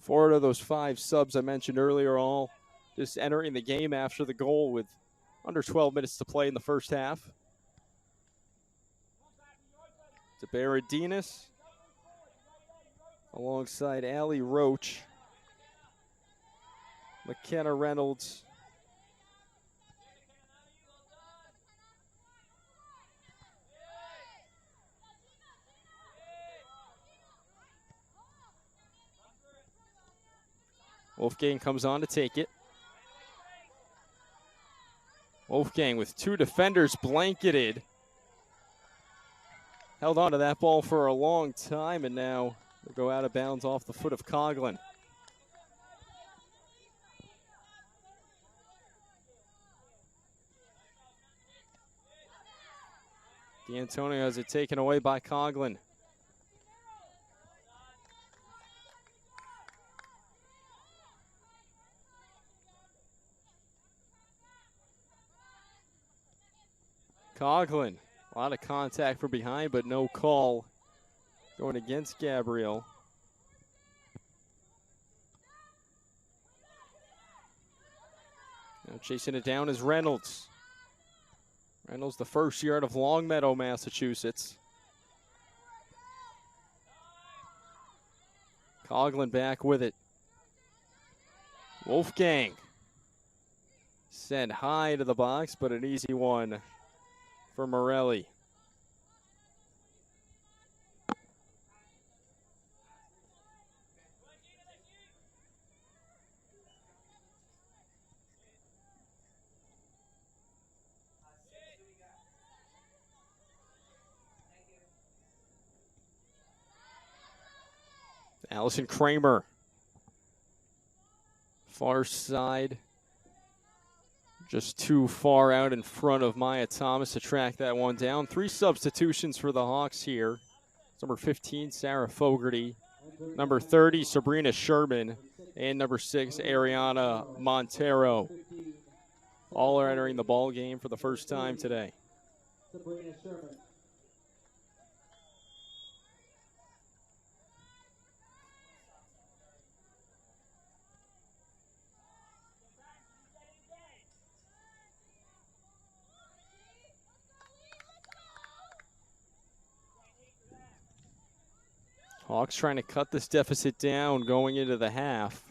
4 of those 5 subs I mentioned earlier all just entering the game after the goal with under 12 minutes to play in the first half. DeBerardinez alongside Ali Roach. McKenna Reynolds. Wolfgang comes on to take it. Wolfgang with 2 defenders blanketed. Held on to that ball for a long time, and now they'll go out of bounds off the foot of Coughlin. D'Antonio has it taken away by Coughlin. Coughlin, a lot of contact from behind, but no call going against Gabriel. Now chasing it down is Reynolds. Reynolds, the first year out of Longmeadow, Massachusetts. Coughlin back with it. Wolfgang sent high to the box, but an easy one for Morelli. Allison Kramer, far side, just too far out in front of Maya Thomas to track that one down. 3 substitutions for the Hawks here. Number 15, Sarah Fogarty. Number 30, Sabrina Sherman. And number 6, Ariana Montero. All are entering the ball game for the first time today. Sabrina Sherman. Hawks trying to cut this deficit down going into the half.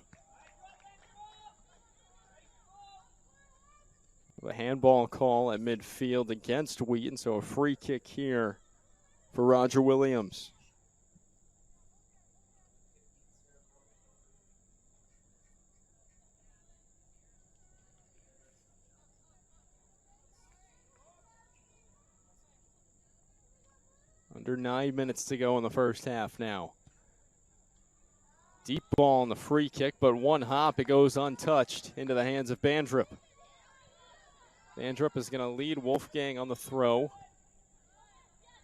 A handball call at midfield against Wheaton, so a free kick here for Roger Williams. Under 9 minutes to go in the first half now. Deep ball on the free kick, but one hop, it goes untouched into the hands of Bandrup. Bandrup is going to lead Wolfgang on the throw.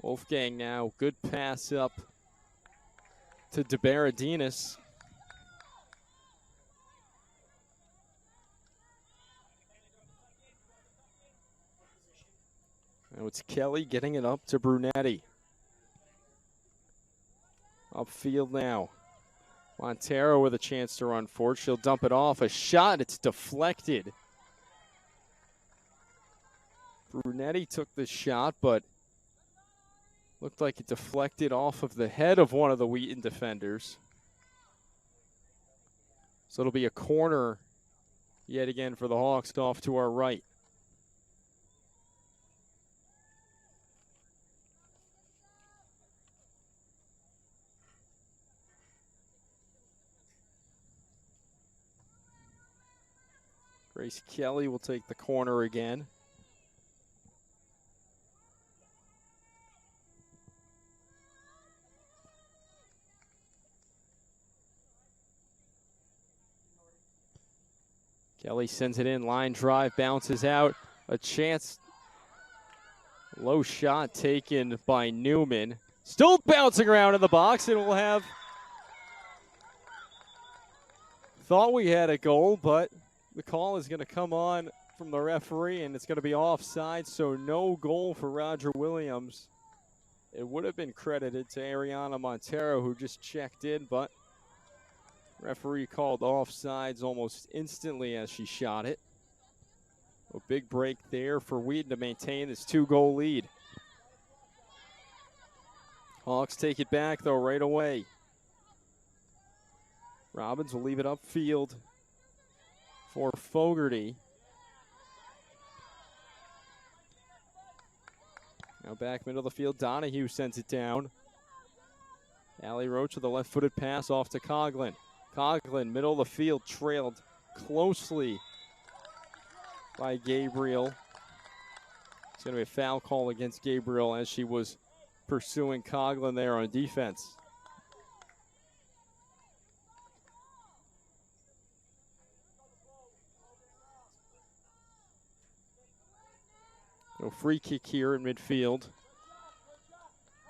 Wolfgang now, good pass up to DeBaradinis. Now it's Kelly getting it up to Brunetti. Upfield now. Montero with a chance to run forward. She'll dump it off. A shot. It's deflected. Brunetti took the shot, but looked like it deflected off of the head of one of the Wheaton defenders. So it'll be a corner yet again for the Hawks off to our right. Grace Kelly will take the corner again. Kelly sends it in, line drive, bounces out. A chance, low shot taken by Newman. Still bouncing around in the box, and we'll have, thought we had a goal, but the call is going to come on from the referee, and it's going to be offside, so no goal for Roger Williams. It would have been credited to Ariana Montero, who just checked in, but referee called offsides almost instantly as she shot it. A big break there for Wheaton to maintain this 2-goal lead. Hawks take it back, though, right away. Robbins will leave it upfield for Fogarty. Now back middle of the field, Donahue sends it down. Allie Roach with a left-footed pass off to Coughlin. Coughlin, middle of the field, trailed closely by Gabriel. It's going to be a foul call against Gabriel as she was pursuing Coughlin there on defense. So free kick here in midfield.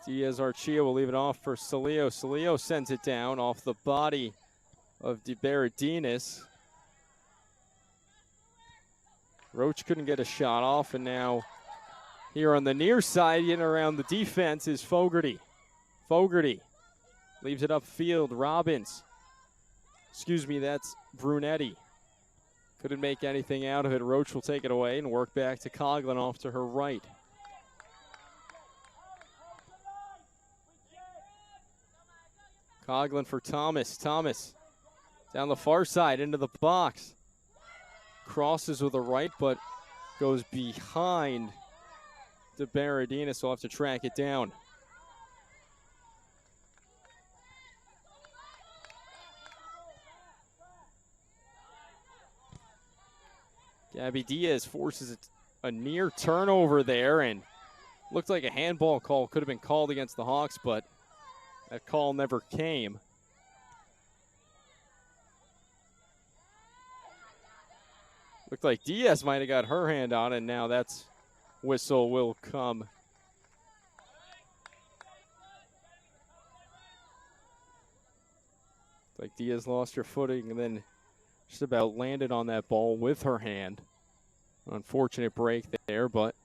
Diaz Archia will leave it off for Salio. Salio sends it down off the body of DeBaradinis. Roach couldn't get a shot off, and now here on the near side, getting around the defense, is Fogarty. Fogarty leaves it upfield. Robbins. Excuse me, that's Brunetti. Couldn't make anything out of it. Roach will take it away and work back to Coughlin off to her right. Coughlin for Thomas. Thomas down the far side into the box. Crosses with a right, but goes behind DeBaradinis, so we'll have to track it down. Gabby Diaz forces a near turnover there, and looked like a handball call could have been called against the Hawks, but that call never came. Looked like Diaz might have got her hand on it, and now that's whistle will come. Like Diaz lost her footing and then just about landed on that ball with her hand. Unfortunate break there, but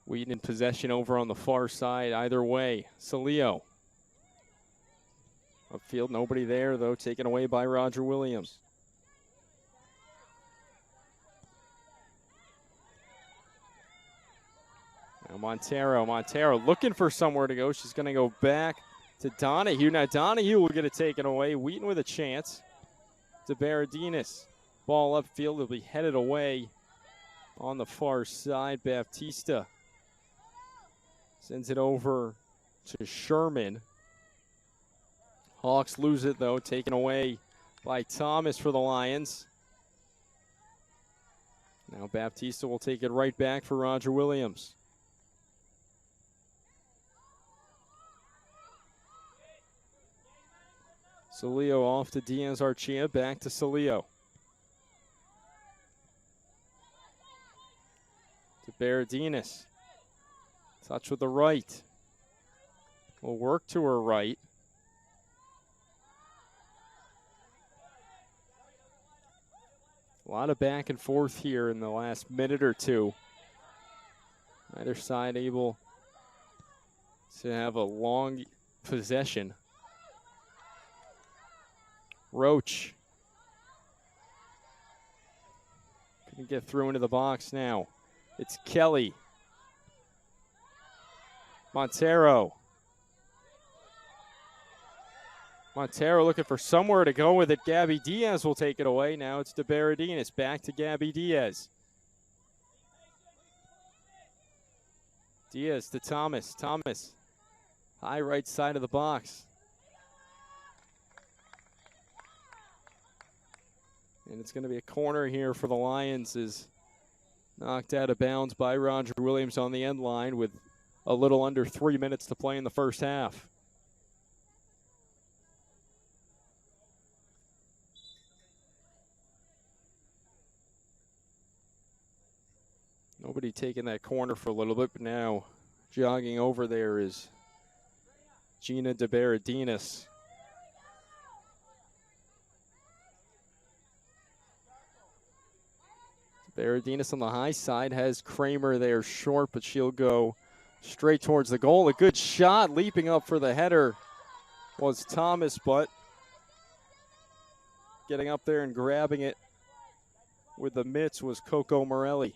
Wheaton in possession over on the far side. Either way, Salio. Upfield, nobody there, though, taken away by Roger Williams. Now Montero looking for somewhere to go. She's going to go back to Donahue. Now Donahue will get it taken away. Wheaton with a chance. To Baradinas. Ball upfield will be headed away on the far side. Baptista sends it over to Sherman. Hawks lose it, though, taken away by Thomas for the Lions. Now Baptista will take it right back for Roger Williams. Salio off to Diaz Archia, back to Salio. To Baradinas. Touch with the right. Will work to her right. A lot of back and forth here in the last minute or two. Either side able to have a long possession. Roach. Couldn't get through into the box now. It's Kelly. Montero looking for somewhere to go with it. Gabby Diaz will take it away. Now it's to Baradinas. Back to Gabby Diaz. Diaz to Thomas. Thomas. High right side of the box. And it's going to be a corner here for the Lions, is knocked out of bounds by Roger Williams on the end line with a little under 3 minutes to play in the first half. Nobody taking that corner for a little bit, but now jogging over there is Gina de Baradinas. Baradinas on the high side has Kramer there short, but she'll go straight towards the goal. A good shot, leaping up for the header was Thomas, but getting up there and grabbing it with the mitts was Coco Morelli.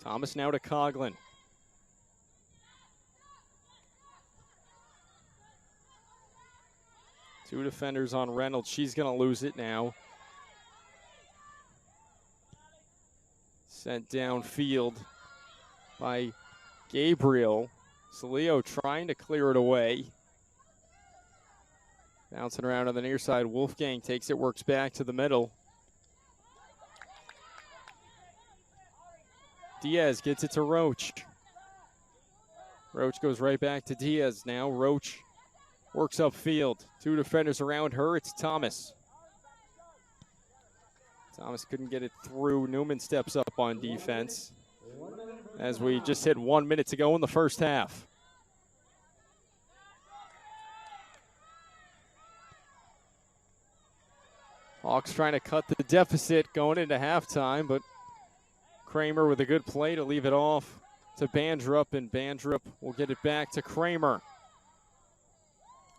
Thomas now to Coughlin. Two defenders on Reynolds. She's going to lose it now. Sent downfield by Gabriel. Salio trying to clear it away. Bouncing around on the near side. Wolfgang takes it, works back to the middle. Diaz gets it to Roach. Roach goes right back to Diaz now. Roach works upfield. Two defenders around her. It's Thomas. Thomas couldn't get it through. Newman steps up on defense as we just hit 1 minute to go in the first half. Hawks trying to cut the deficit going into halftime, but Kramer with a good play to leave it off to Bandrup, and Bandrup will get it back to Kramer.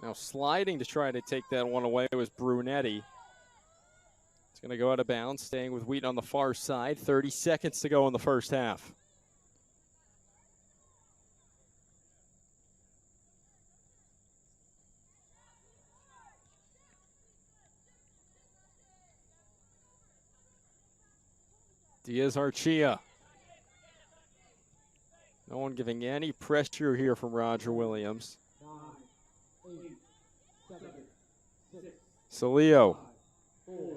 Now sliding to try to take that one away was Brunetti. It's going to go out of bounds, staying with Wheaton on the far side. 30 seconds to go in the first half. Diaz Archia. No one giving any pressure here from Roger Williams. 9, 8, 7, 6, Salio. 5, 4,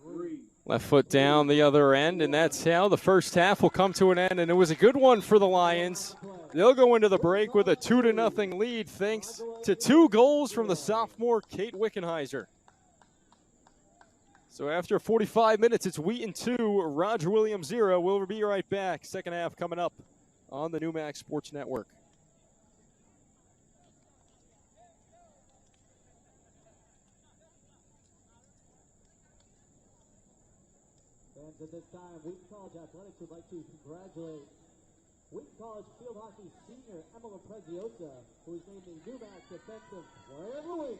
3. Left foot down the other end, and that's how the first half will come to an end. And it was a good one for the Lions. They'll go into the break with a 2-0 lead thanks to 2 goals from the sophomore Kate Wickenheiser. So after 45 minutes, it's Wheaton 2, Roger Williams 0. We'll be right back. Second half coming up on the Newmax Sports Network. Fans at this time, Wheaton College Athletics would like to congratulate Wheaton College field hockey senior Emma Preziosa, who is named the Newmax Defensive Player of the Week.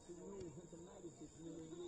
too new, and tonight it's just me and you.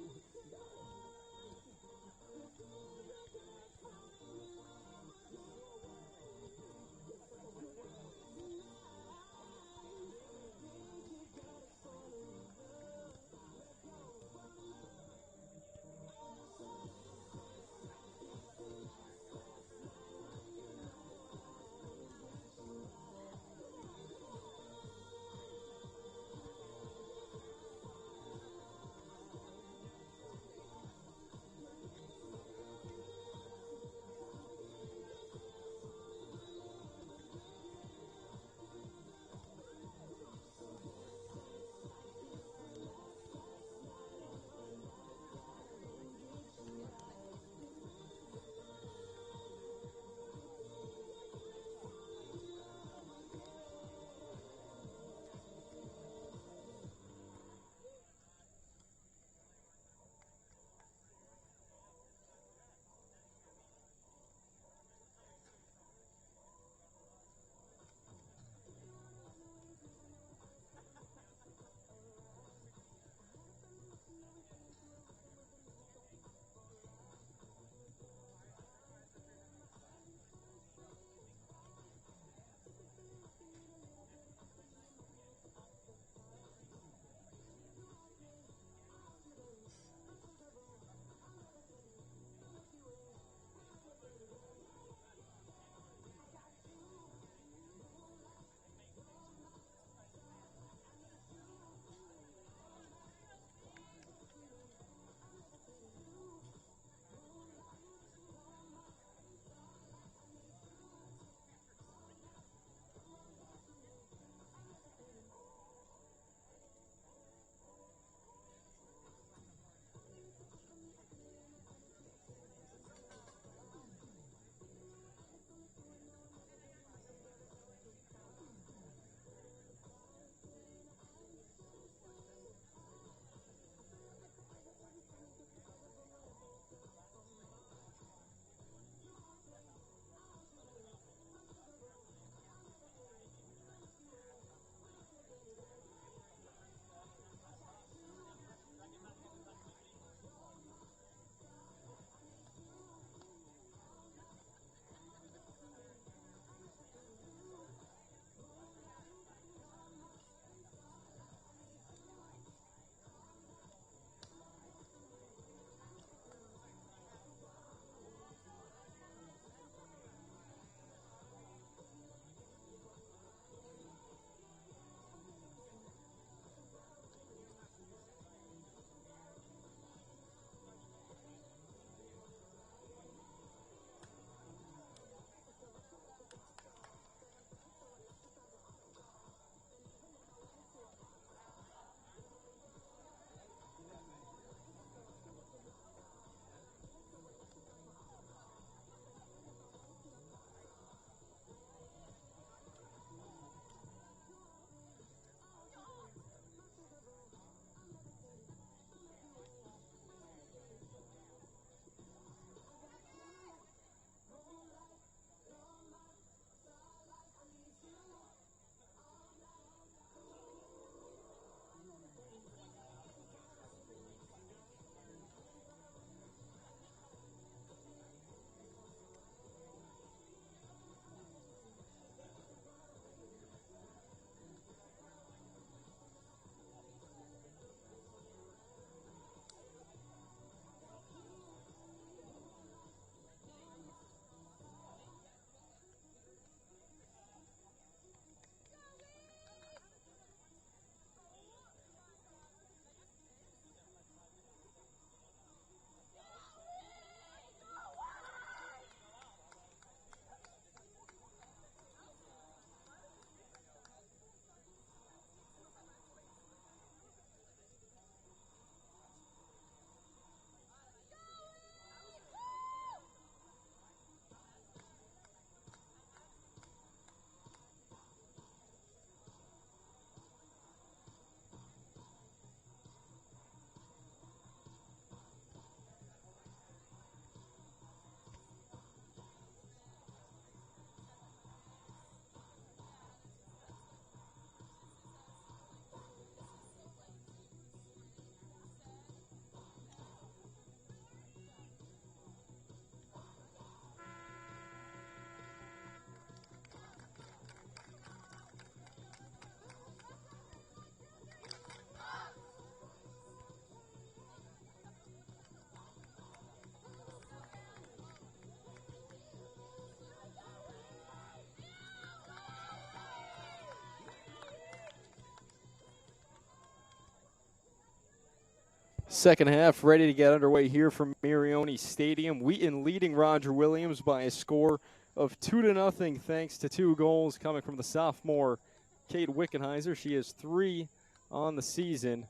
Second half ready to get underway here from Marioni Stadium. Wheaton leading Roger Williams by a score of 2-0 thanks to 2 goals coming from the sophomore Kate Wickenheiser. She has 3 on the season.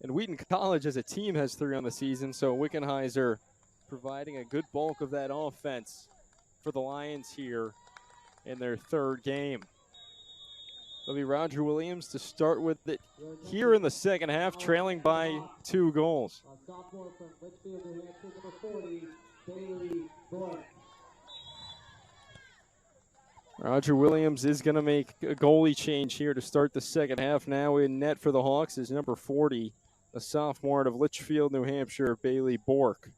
And Wheaton College as a team has 3 on the season, so Wickenheiser providing a good bulk of that offense for the Lions here in their 3rd game. It'll be Roger Williams to start with it here in the second half, trailing by 2 goals. Sophomore from Litchfield, New Hampshire, number 40, Bailey Boyd. Roger Williams is going to make a goalie change here to start the second half. Now in net for the Hawks is number 40, a sophomore out of Litchfield, New Hampshire, Bailey Bork.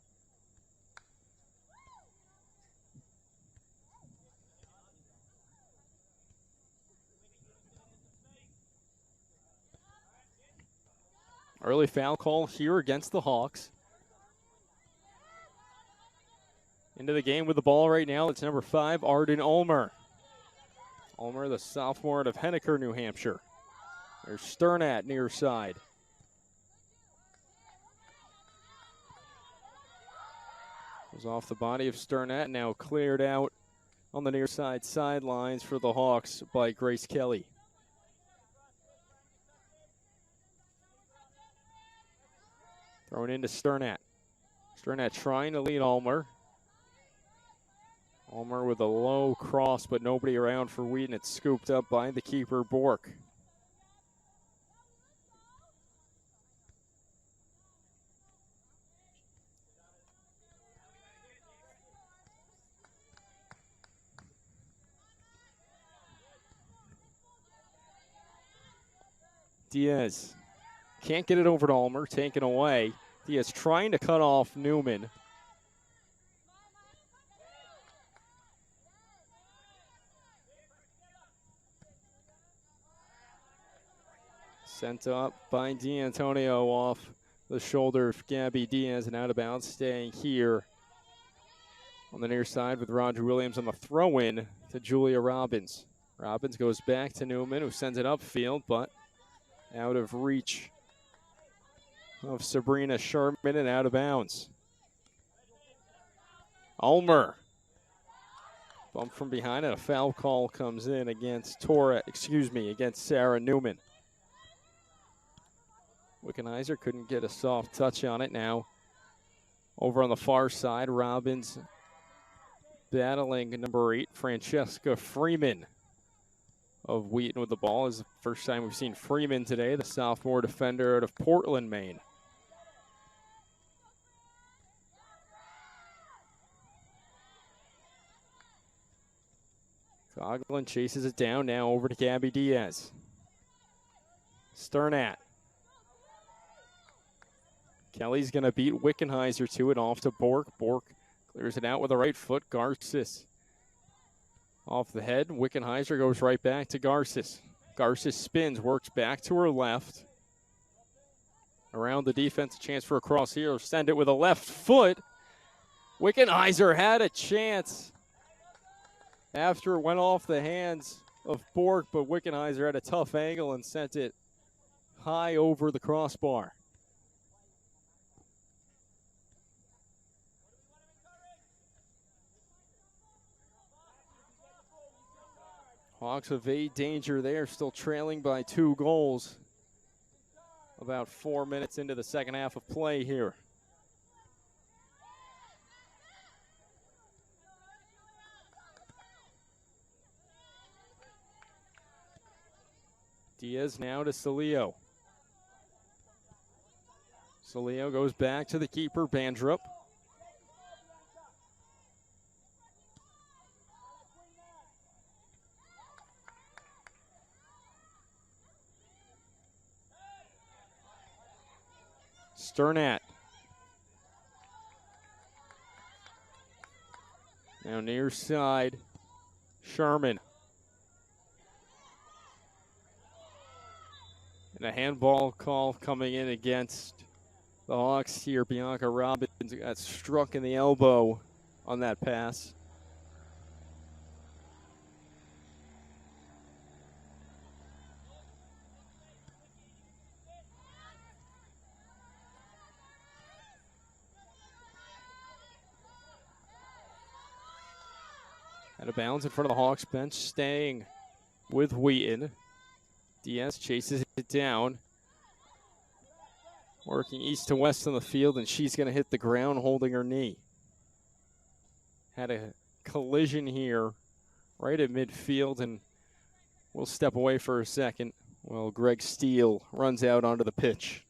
Early foul call here against the Hawks. Into the game with the ball right now, it's number 5, Arden Ulmer. Ulmer, the sophomore out of Henniker, New Hampshire. There's Sternat near side. Goes off the body of Sternat, now cleared out on the near side sidelines for the Hawks by Grace Kelly. Thrown into Sternat. Sternat trying to lead Ulmer. Ulmer with a low cross, but nobody around for Wheaton. It's scooped up by the keeper, Bork. Diaz can't get it over to Ulmer, taken away. Diaz trying to cut off Newman. Sent up by D'Antonio off the shoulder of Gabby Diaz and out of bounds, staying here on the near side with Roger Williams on the throw-in to Julia Robbins. Robbins goes back to Newman, who sends it upfield, but out of reach of Sabrina Sharpman and out of bounds. Ulmer. Bump from behind and a foul call comes in against against Sarah Newman. Wickenheiser couldn't get a soft touch on it. Now over on the far side, Robbins battling number 8, Francesca Freeman of Wheaton with the ball. This is the first time we've seen Freeman today, the sophomore defender out of Portland, Maine. Coughlin chases it down, now over to Gabby Diaz. Sternat. Kelly's going to beat Wickenheiser to it, off to Bork. Bork clears it out with the right foot. Garces off the head. Wickenheiser goes right back to Garces. Garces spins, works back to her left. Around the defense, a chance for a cross here. Send it with a left foot. Wickenheiser had a chance after it went off the hands of Bork, but Wickenheiser had a tough angle and sent it high over the crossbar. Hawks evade danger there, still trailing by 2 goals. About 4 minutes into the second half of play here. Diaz now to Salio. Salio goes back to the keeper, Bandrup. Sternat. Now near side, Sherman. And a handball call coming in against the Hawks here. Bianca Robbins got struck in the elbow on that pass. Out of bounds in front of the Hawks bench, staying with Wheaton. Diaz chases it down. Working east to west on the field, and she's going to hit the ground holding her knee. Had a collision here right at midfield, and we'll step away for a second while Greg Steele runs out onto the pitch.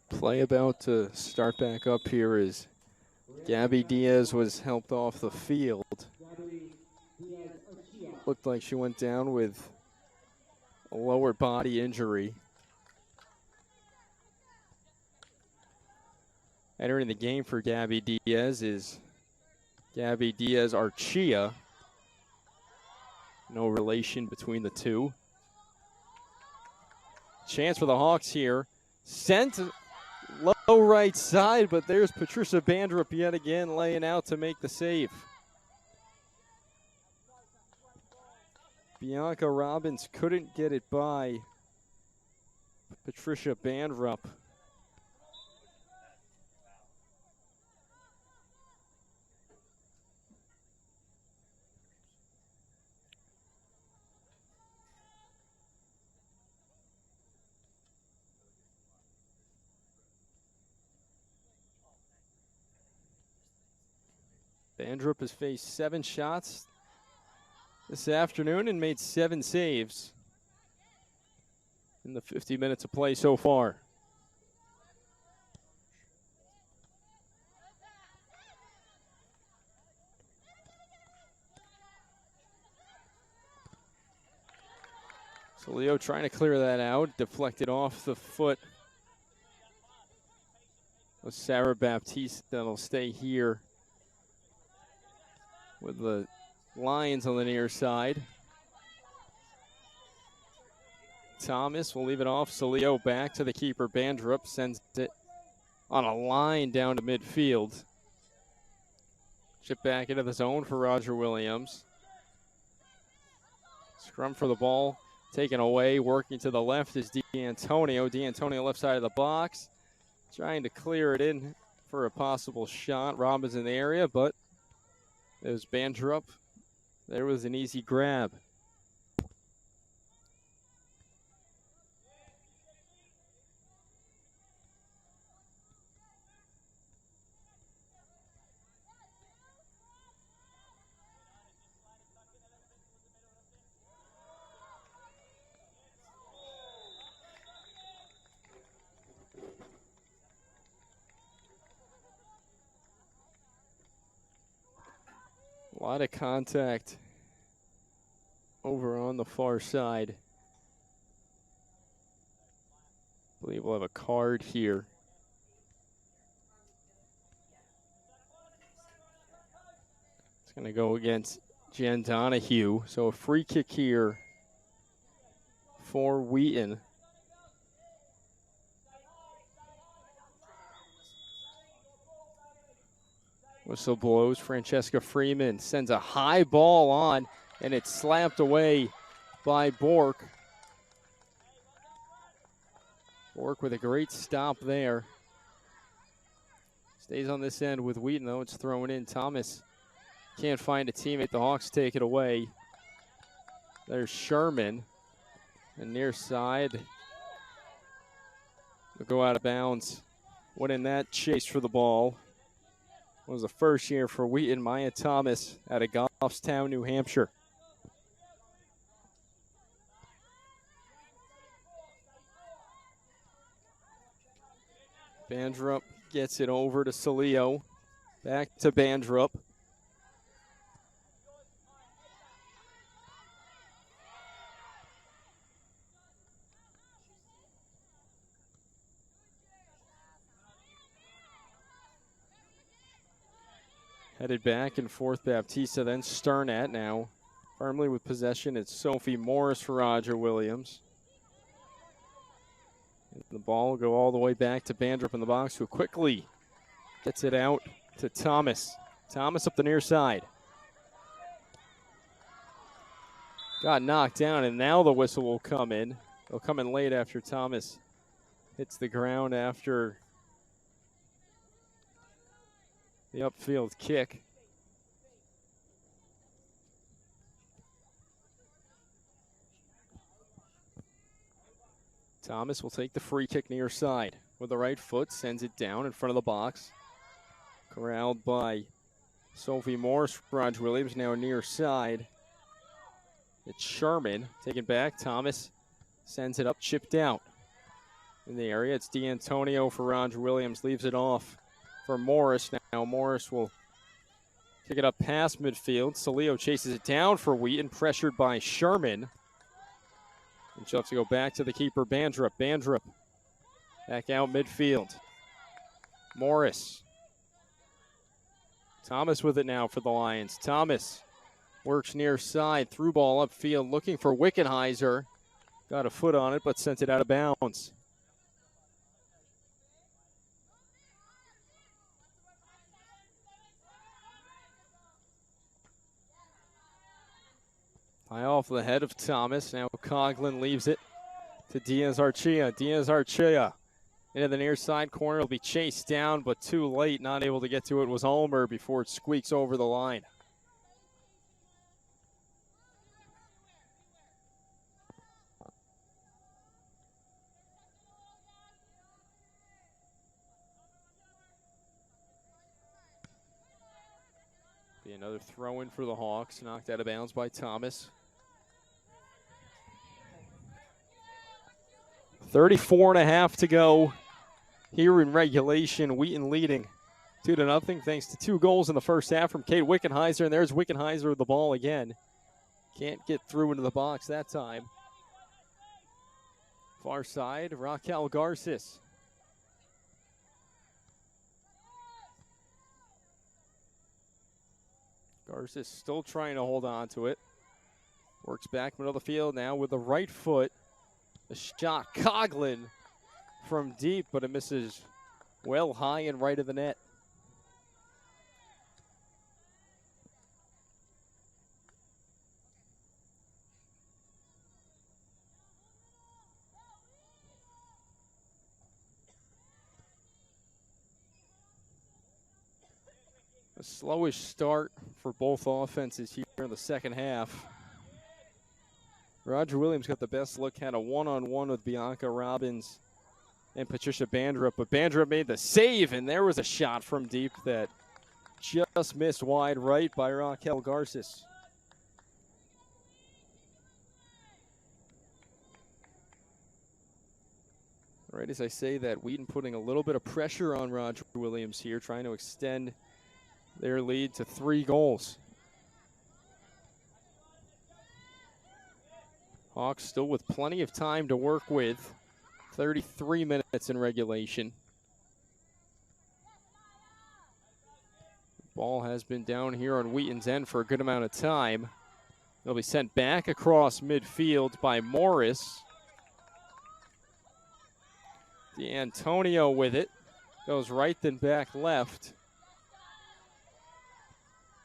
Play about to start back up here as Gabby Diaz was helped off the field. Looked like she went down with a lower body injury. Entering the game for Gabby Diaz is Gabby Diaz Archia. No relation between the two. Chance for the Hawks here. Sent low right side, but there's Patricia Bandrup yet again laying out to make the save. Bianca Robbins couldn't get it by Patricia Bandrup. Bandrup has faced 7 shots this afternoon and made 7 saves in the 50 minutes of play so far. So Leo trying to clear that out, deflected off the foot of Sarah Baptiste. That'll stay here with the Lions on the near side. Thomas will leave it off. Saleo back to the keeper. Bandrup sends it on a line down to midfield. Chip back into the zone for Roger Williams. Scrum for the ball. Taken away. Working to the left is D'Antonio. D'Antonio left side of the box. Trying to clear it in for a possible shot. Robbins in the area, but there's Bandrup There was an easy grab. A lot of contact over on the far side. I believe we'll have a card here. It's going to go against Jen Donahue. So a free kick here for Wheaton. Whistle blows. Francesca Freeman sends a high ball on, and it's slapped away by Bork. Bork with a great stop there. Stays on this end with Wheaton, though. It's thrown in. Thomas can't find a teammate. The Hawks take it away. There's Sherman. And near side. Will go out of bounds. Winning that chase for the ball. It was the first year for Wheaton. Maya Thomas out of Goffstown, New Hampshire. Bandrup gets it over to Salio. Back to Bandrup. Headed back and forth, Baptista, then Sternat now. Firmly with possession, it's Sophie Morris for Roger Williams. And the ball will go all the way back to Bandrup in the box, who quickly gets it out to Thomas. Thomas up the near side. Got knocked down, and now the whistle will come in. It'll come in late after Thomas hits the ground after the upfield kick. Thomas will take the free kick near side with the right foot, sends it down in front of the box. Corralled by Sophie Morris. Roger Williams now near side. It's Sherman taken back. Thomas sends it up, chipped out in the area. It's D'Antonio for Roger Williams, leaves it off for Morris. Now Morris will kick it up past midfield. Salio chases it down for Wheaton, pressured by Sherman. And she'll have to go back to the keeper, Bandrup. Bandrup back out midfield. Morris. Thomas with it now for the Lions. Thomas works near side, through ball upfield, looking for Wickenheiser. Got a foot on it, but sent it out of bounds. High off the head of Thomas. Now Coughlin leaves it to Diaz-Archia. Diaz-Archia into the near side corner. Will be chased down, but too late. Not able to get to it was Ulmer before it squeaks over the line. Be another throw in for the Hawks. Knocked out of bounds by Thomas. 34.5 to go here in regulation. Wheaton leading 2-0 thanks to 2 goals in the first half from Kate Wickenheiser. And there's Wickenheiser with the ball again. Can't get through into the box that time. Far side, Raquel Garces. Garces still trying to hold on to it. Works back middle of the field now with the right foot. The shot, Coughlin from deep, but it misses well high and right of the net. A slowish start for both offenses here in the second half. Roger Williams got the best look, had a one-on-one with Bianca Robbins and Patricia Bandrup, but Bandrup made the save, and there was a shot from deep that just missed wide right by Raquel Garces. Right as I say that, Wheaton putting a little bit of pressure on Roger Williams here, trying to extend their lead to 3 goals. Hawks still with plenty of time to work with. 33 minutes in regulation. Ball has been down here on Wheaton's end for a good amount of time. It'll be sent back across midfield by Morris. D'Antonio with it. Goes right then back left.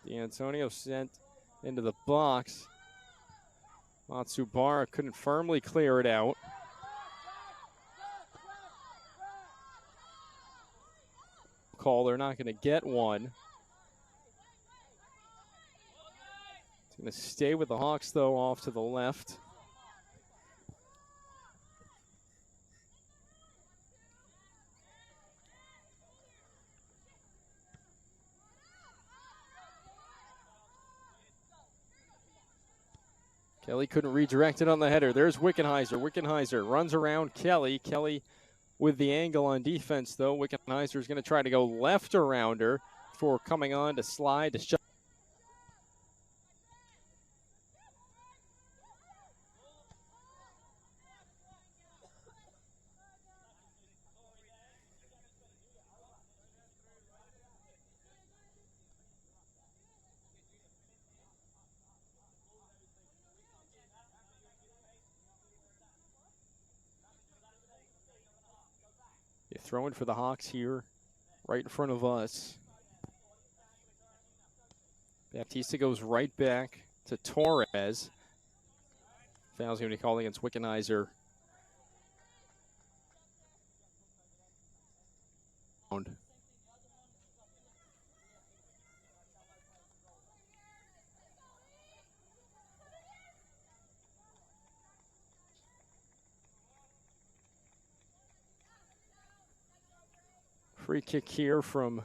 D'Antonio sent into the box. Matsubara couldn't firmly clear it out. Call, they're not going to get one. It's going to stay with the Hawks, though, off to the left. Kelly couldn't redirect it on the header. There's Wickenheiser. Wickenheiser runs around Kelly. Kelly with the angle on defense, though. Wickenheiser is going to try to go left around her before coming on to slide to shut. Throwing for the Hawks here, right in front of us. Baptista goes right back to Torres. Foul's going to be called against Wickenheiser. Free kick here from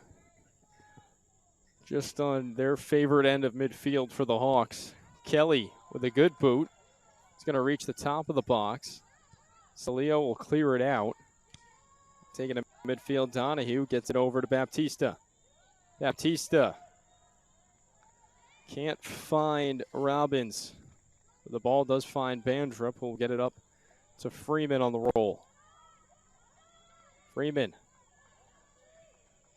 just on their favorite end of midfield for the Hawks. Kelly with a good boot. He's going to reach the top of the box. Salio will clear it out. Taking it to midfield, Donahue gets it over to Baptista. Baptista can't find Robbins. The ball does find Bandrup, who'll get it up to Freeman on the roll. Freeman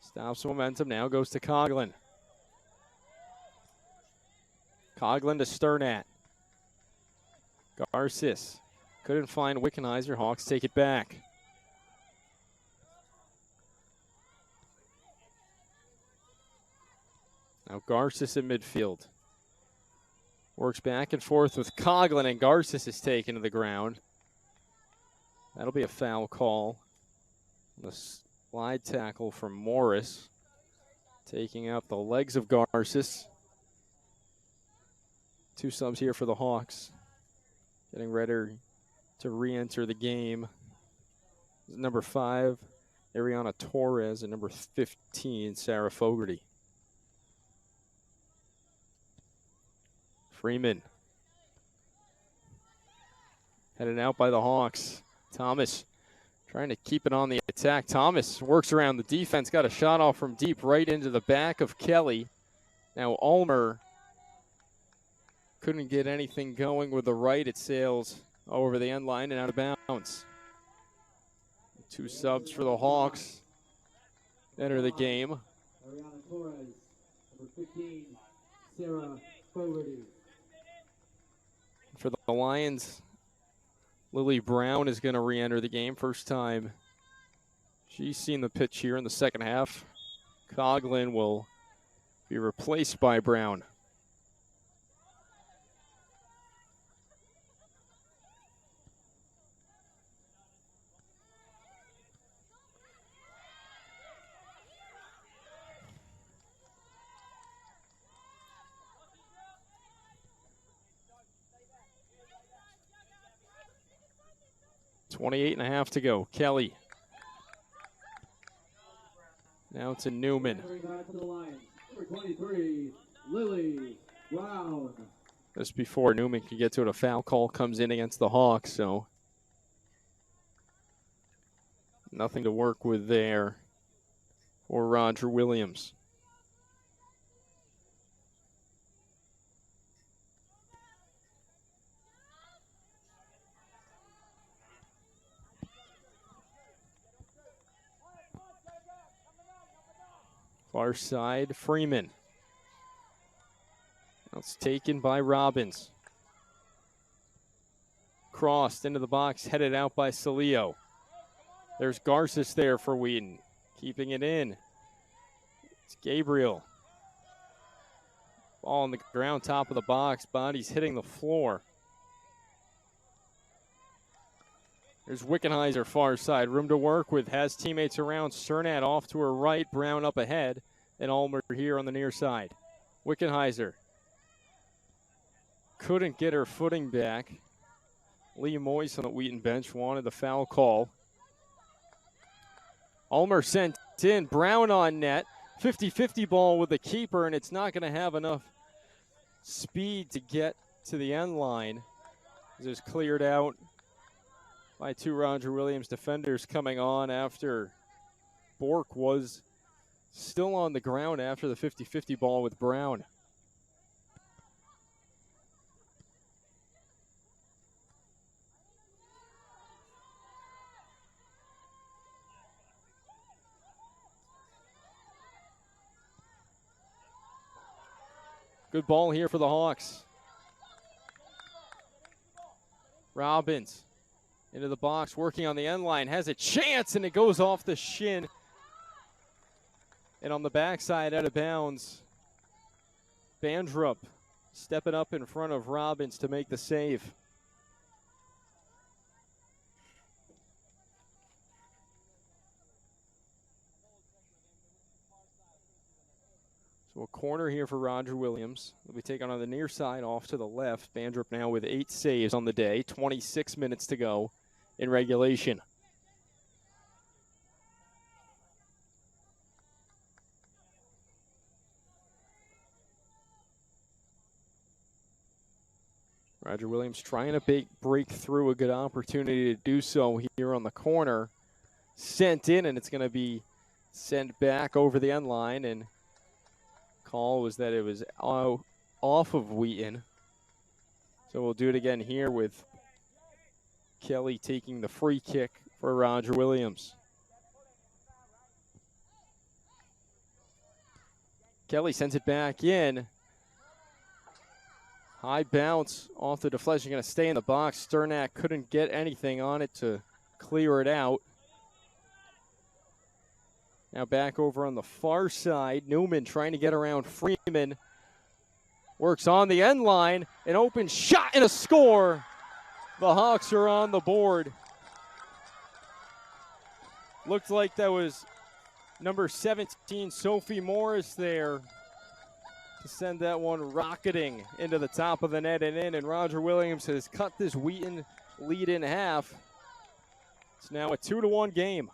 stops momentum, now goes to Coughlin. Coughlin to Sternat. Garces couldn't find Wickenheiser. Hawks take it back. Now Garces in midfield. Works back and forth with Coughlin, and Garces is taken to the ground. That'll be a foul call. The slide tackle from Morris, taking out the legs of Garces. 2 subs here for the Hawks, getting ready to re-enter the game. Number 5, Ariana Torres, and number 15, Sarah Fogarty. Freeman headed out by the Hawks. Thomas trying to keep it on the attack. Thomas works around the defense, got a shot off from deep right into the back of Kelly. Now Ulmer couldn't get anything going with the right. It sails over the end line and out of bounds. 2 subs for the Hawks enter the game. Ariana Torres, number 15, Sarah Fogarty. For the Lions, Lily Brown is going to re-enter the game. First time she's seen the pitch here in the second half. Coughlin will be replaced by Brown. 28.5 to go. Kelly. Now to Newman. Back to the Lions. Number 23, Lily Brown. Just before Newman can get to it, a foul call comes in against the Hawks, so nothing to work with there for Roger Williams. Far side, Freeman. That's taken by Robbins. Crossed into the box, headed out by Salio. There's Garces there for Wheaton, keeping it in. It's Gabriel. Ball on the ground, top of the box, body's hitting the floor. There's Wickenheiser far side, room to work with, has teammates around. Cernat off to her right, Brown up ahead, and Ulmer here on the near side. Wickenheiser couldn't get her footing back. Lee Moyes on the Wheaton bench wanted the foul call. Ulmer sent in, Brown on net. 50-50 ball with the keeper, and it's not going to have enough speed to get to the end line. This is cleared out by two Roger Williams defenders coming on after Bork was still on the ground after the 50-50 ball with Brown. Good ball here for the Hawks. Robbins into the box, working on the end line, has a chance, and it goes off the shin. And on the backside, out of bounds, Bandrup stepping up in front of Robbins to make the save. So a corner here for Roger Williams. Will be taken on the near side off to the left. Bandrup now with 8 saves on the day. 26 minutes to go in regulation. Roger Williams trying to break through, a good opportunity to do so here on the corner. Sent in, and it's going to be sent back over the end line, and call was that it was off of Wheaton. So we'll do it again here with Kelly taking the free kick for Roger Williams. Kelly sends it back in. High bounce off the deflection, going to stay in the box. Sternak couldn't get anything on it to clear it out. Now back over on the far side. Newman trying to get around Freeman. Works on the end line. An open shot and a score. The Hawks are on the board. Looked like that was number 17, Sophie Morris there, to send that one rocketing into the top of the net and in. And Roger Williams has cut this Wheaton lead in half. It's now a 2-1 game.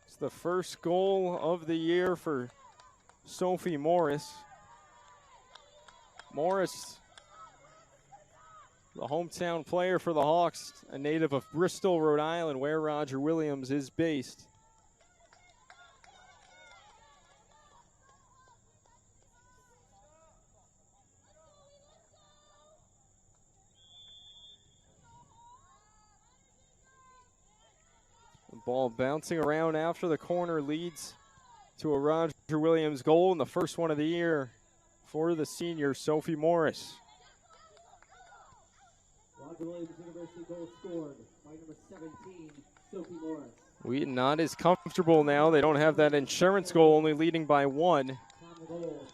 It's the first goal of the year for Sophie Morris. Morris, the hometown player for the Hawks, a native of Bristol, Rhode Island, where Roger Williams is based. The ball bouncing around after the corner leads to a Roger Williams goal, and the first one of the year for the senior, Sophie Morris. Roger Williams University goal scored by number 17, Sophie Morris. Wheaton not as comfortable now. They don't have that insurance goal, only leading by 1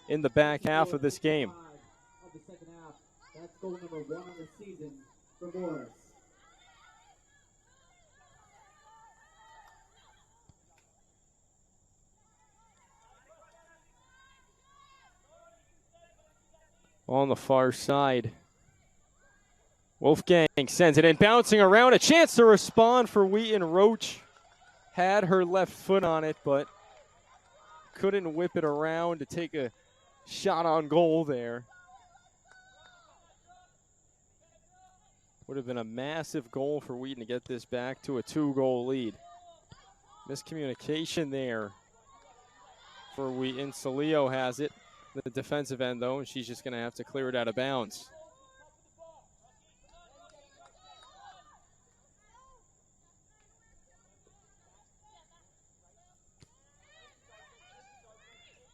in the back half of this game. Of the second half, that's goal number 1 on the season for Morris. On the far side, Wolfgang sends it in, bouncing around. A chance to respond for Wheaton. Roach had her left foot on it, but couldn't whip it around to take a shot on goal there. Would have been a massive goal for Wheaton to get this back to a 2-goal lead. Miscommunication there for Wheaton. Salio has it, the defensive end though, and she's just going to have to clear it out of bounds.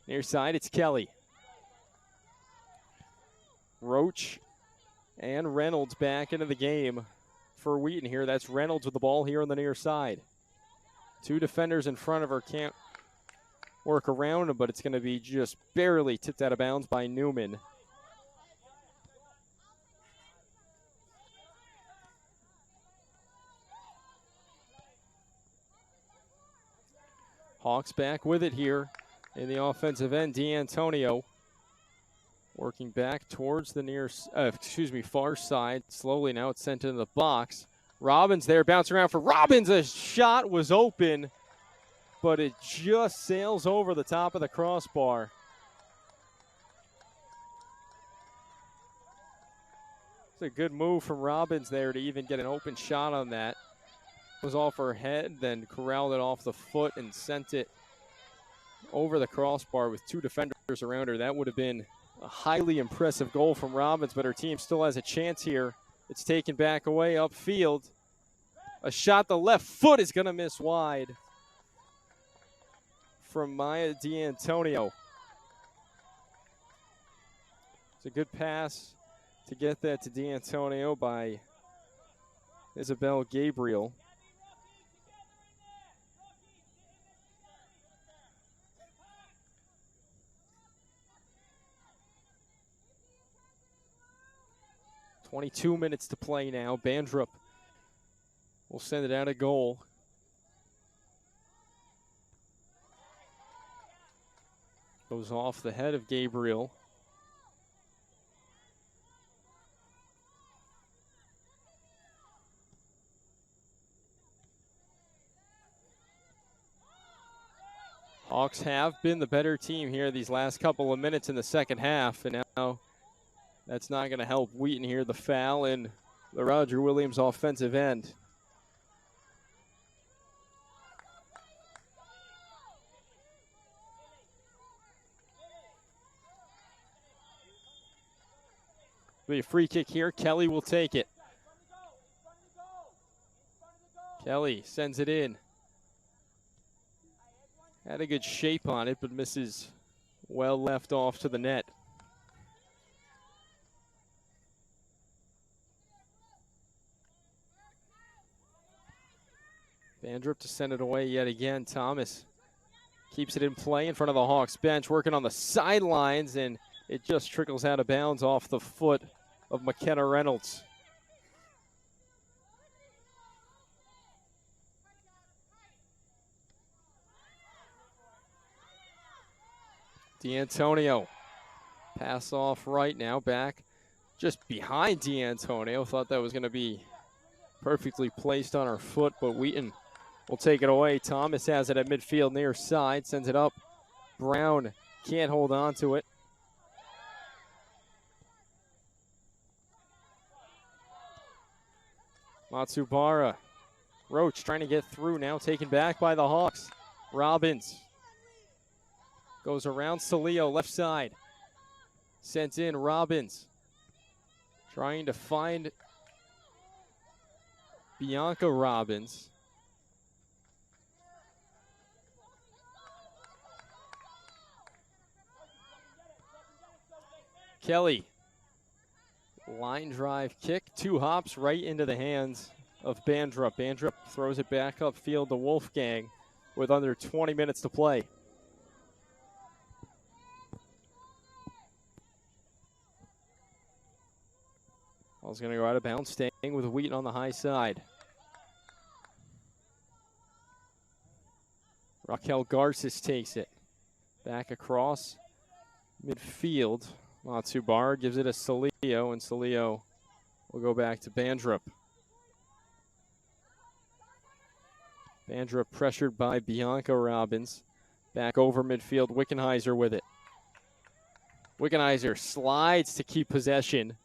Near side, it's Kelly. Roach and Reynolds back into the game for Wheaton here. That's Reynolds with the ball here on the near side. 2 defenders in front of her, can't work around him, but it's going to be just barely tipped out of bounds by Newman. Hawks back with it here in the offensive end. D'Antonio working back towards the far side. Slowly now it's sent into the box. Robbins there, bouncing around for Robbins. A shot was open, but it just sails over the top of the crossbar. It's a good move from Robbins there to even get an open shot on that. Was off her head, then corralled it off the foot and sent it over the crossbar with 2 defenders around her. That would have been a highly impressive goal from Robbins, but her team still has a chance here. It's taken back away upfield. A shot, the left foot is going to miss wide from Maya D'Antonio. It's a good pass to get that to D'Antonio by Isabel Gabriel. .22 minutes to play now. Bandrup will send it out of goal. Goes off the head of Gabriel. Hawks have been the better team here these last couple of minutes in the second half, and now that's not going to help Wheaton here. The foul in the Roger Williams offensive end. Be a free kick here. Kelly will take it. Kelly sends it in. Had a good shape on it, but misses well left off to the net. Bandrup to send it away yet again. Thomas keeps it in play in front of the Hawks bench, working on the sidelines, and it just trickles out of bounds off the foot of McKenna Reynolds. D'Antonio, pass off right now, back just behind D'Antonio. Thought that was going to be perfectly placed on her foot, but Wheaton will take it away. Thomas has it at midfield near side, sends it up. Brown can't hold on to it. Matsubara. Roach trying to get through now, taken back by the Hawks. Robbins goes around Salio, left side. Sent in Robbins. Trying to find Bianca Robbins. Kelly. Line drive kick, 2 hops right into the hands of Bandrup. Bandrup throws it back upfield to Wolfgang with under 20 minutes to play. Ball's going to go out of bounds, staying with Wheaton on the high side. Raquel Garces takes it. Back across midfield. Matsubara gives it a Salio, and Salio will go back to Bandrup. Bandrup pressured by Bianca Robbins. Back over midfield, Wickenheiser with it. Wickenheiser slides to keep possession.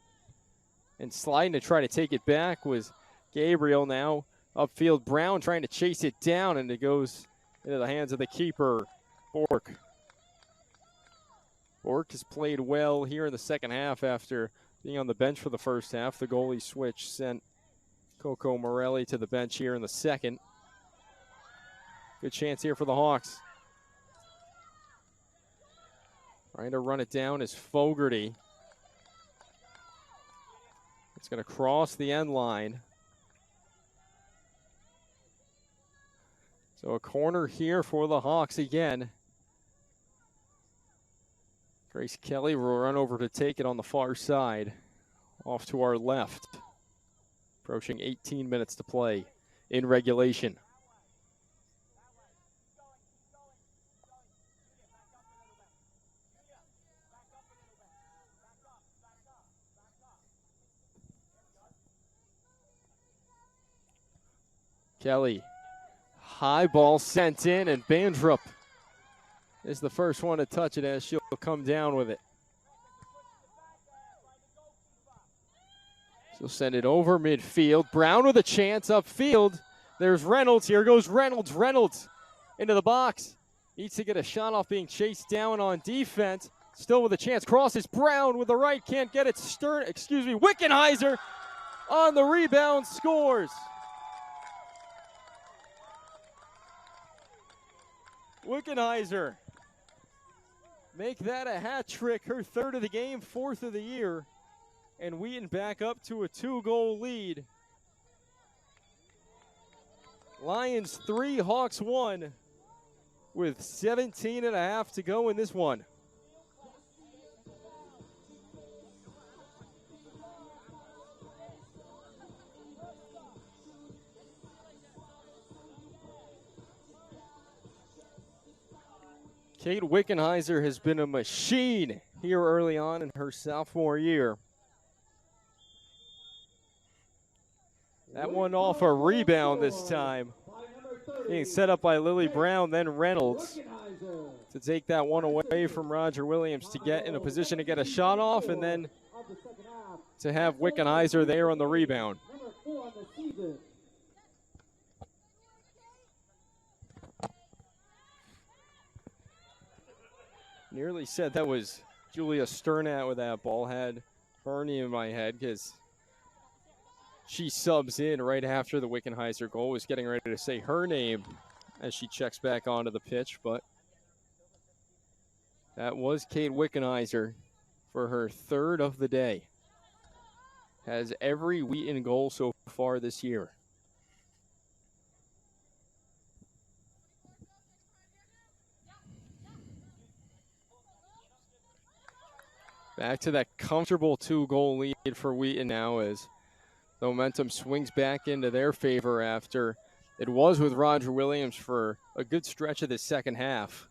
And sliding to try to take it back was Gabriel. Now upfield, Brown trying to chase it down, and it goes into the hands of the keeper, Bork. Bork has played well here in the second half after being on the bench for the first half. The goalie switch sent Coco Morelli to the bench here in the second. Good chance here for the Hawks. Trying to run it down is Fogarty. It's going to cross the end line. So a corner here for the Hawks again. Grace Kelly will run over to take it on the far side. Off to our left. Approaching 18 minutes to play in regulation. Kelly, high ball sent in, and Bandrup is the first one to touch it as she'll come down with it. She'll send it over midfield. Brown with a chance upfield. There's Reynolds. Here goes Reynolds. Reynolds into the box. Needs to get a shot off being chased down on defense. Still with a chance. Crosses Brown with the right. Can't get it. Wickenheiser on the rebound scores. Wickenheiser make that a hat trick, her third of the game, fourth of the year, and Wheaton back up to a 2-goal lead. Lions 3, Hawks 1, with 17 and a half to go in this one. Kate Wickenheiser has been a machine here early on in her sophomore year. That one off a rebound this time. Being set up by Lily Brown, then Reynolds to take that one away from Roger Williams to get in a position to get a shot off, and then to have Wickenheiser there on the rebound. Nearly said that was Julia Sternat with that ball. Had Bernie in my head because she subs in right after the Wickenheiser goal. Was getting ready to say her name as she checks back onto the pitch, but that was Kate Wickenheiser for her third of the day. Has every Wheaton goal so far this year. Back to that comfortable 2-goal lead for Wheaton now as the momentum swings back into their favor after it was with Roger Williams for a good stretch of the second half.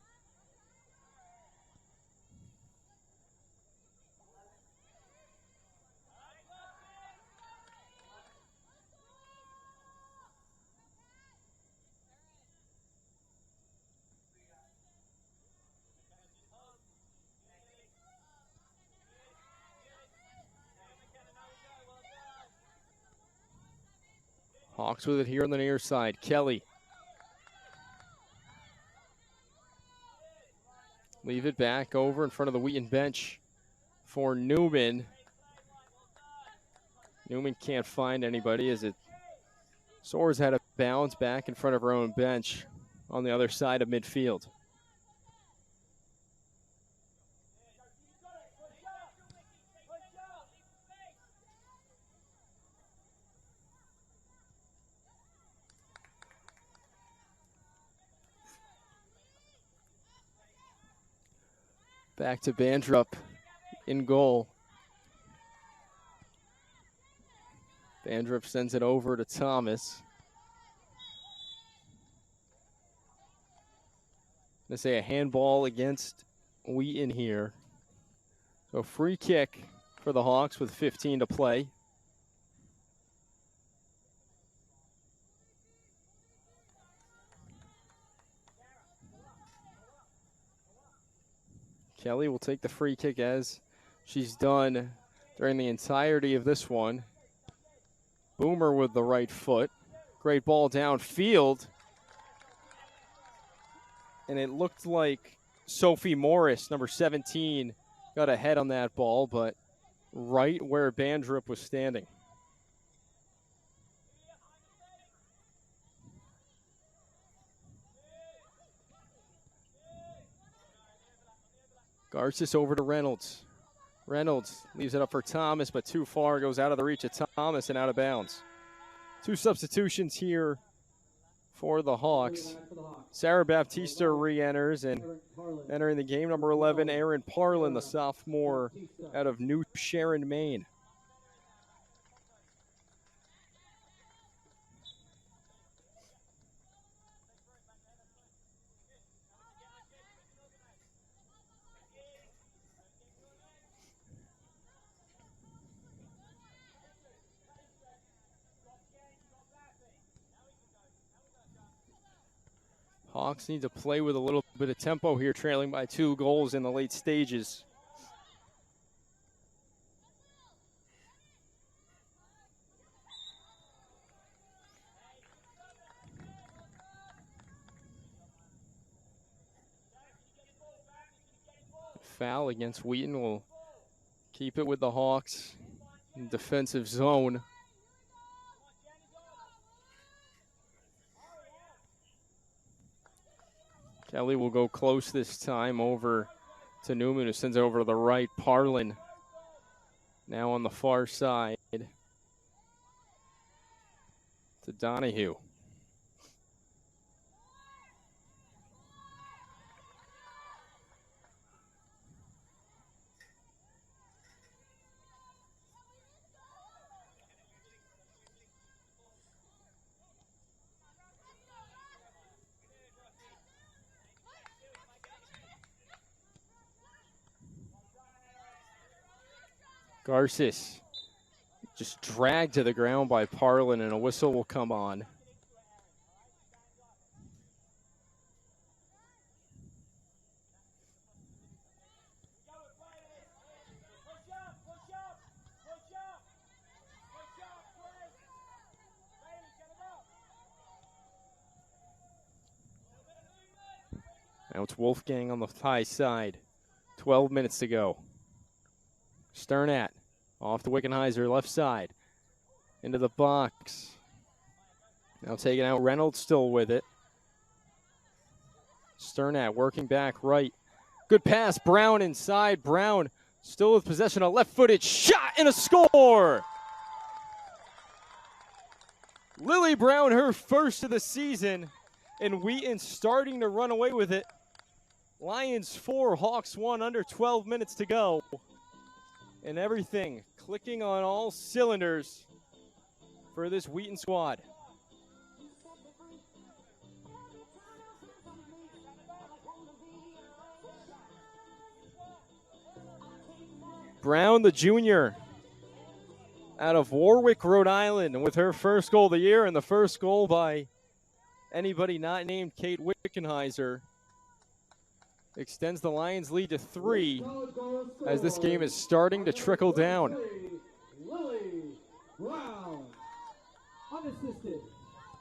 Hawks with it here on the near side. Kelly. Leave it back over in front of the Wheaton bench for Newman. Newman can't find anybody as it soars had a bounce back in front of her own bench on the other side of midfield. Back to Bandrup in goal. Bandrup sends it over to Thomas. They say a handball against Wheaton here. So free kick for the Hawks with 15 to play. Kelly will take the free kick as she's done during the entirety of this one. Boomer with the right foot. Great ball downfield. And it looked like Sophie Morris, number 17, got ahead on that ball, but right where Bandrup was standing. Garces over to Reynolds. Reynolds leaves it up for Thomas, but too far. Goes out of the reach of Thomas and out of bounds. 2 substitutions here for the Hawks. Sarah Baptista re-enters, and entering the game, number 11, Erin Parlin, the sophomore out of New Sharon, Maine. Hawks need to play with a little bit of tempo here, trailing by 2 goals in the late stages. Foul against Wheaton will keep it with the Hawks in defensive zone. Kelly will go close this time over to Newman, who sends it over to the right. Parlin now on the far side to Donahue. Garces just dragged to the ground by Parlin, and a whistle will come on. Now it's Wolfgang on the high side. 12 minutes to go. Sternat off to Wickenheiser, left side. Into the box. Now taking out Reynolds, still with it. Sternat working back right. Good pass, Brown inside. Brown still with possession, a left-footed shot and a score! Lily Brown, her first of the season, and Wheaton starting to run away with it. Lions 4, Hawks 1, under 12 minutes to go. And everything clicking on all cylinders for this Wheaton squad. Brown, the junior, out of Warwick, Rhode Island, with her first goal of the year and the first goal by anybody not named Kate Wickenheiser, extends the Lions' lead to 3 as this game is starting to trickle down. Lily Brown, unassisted.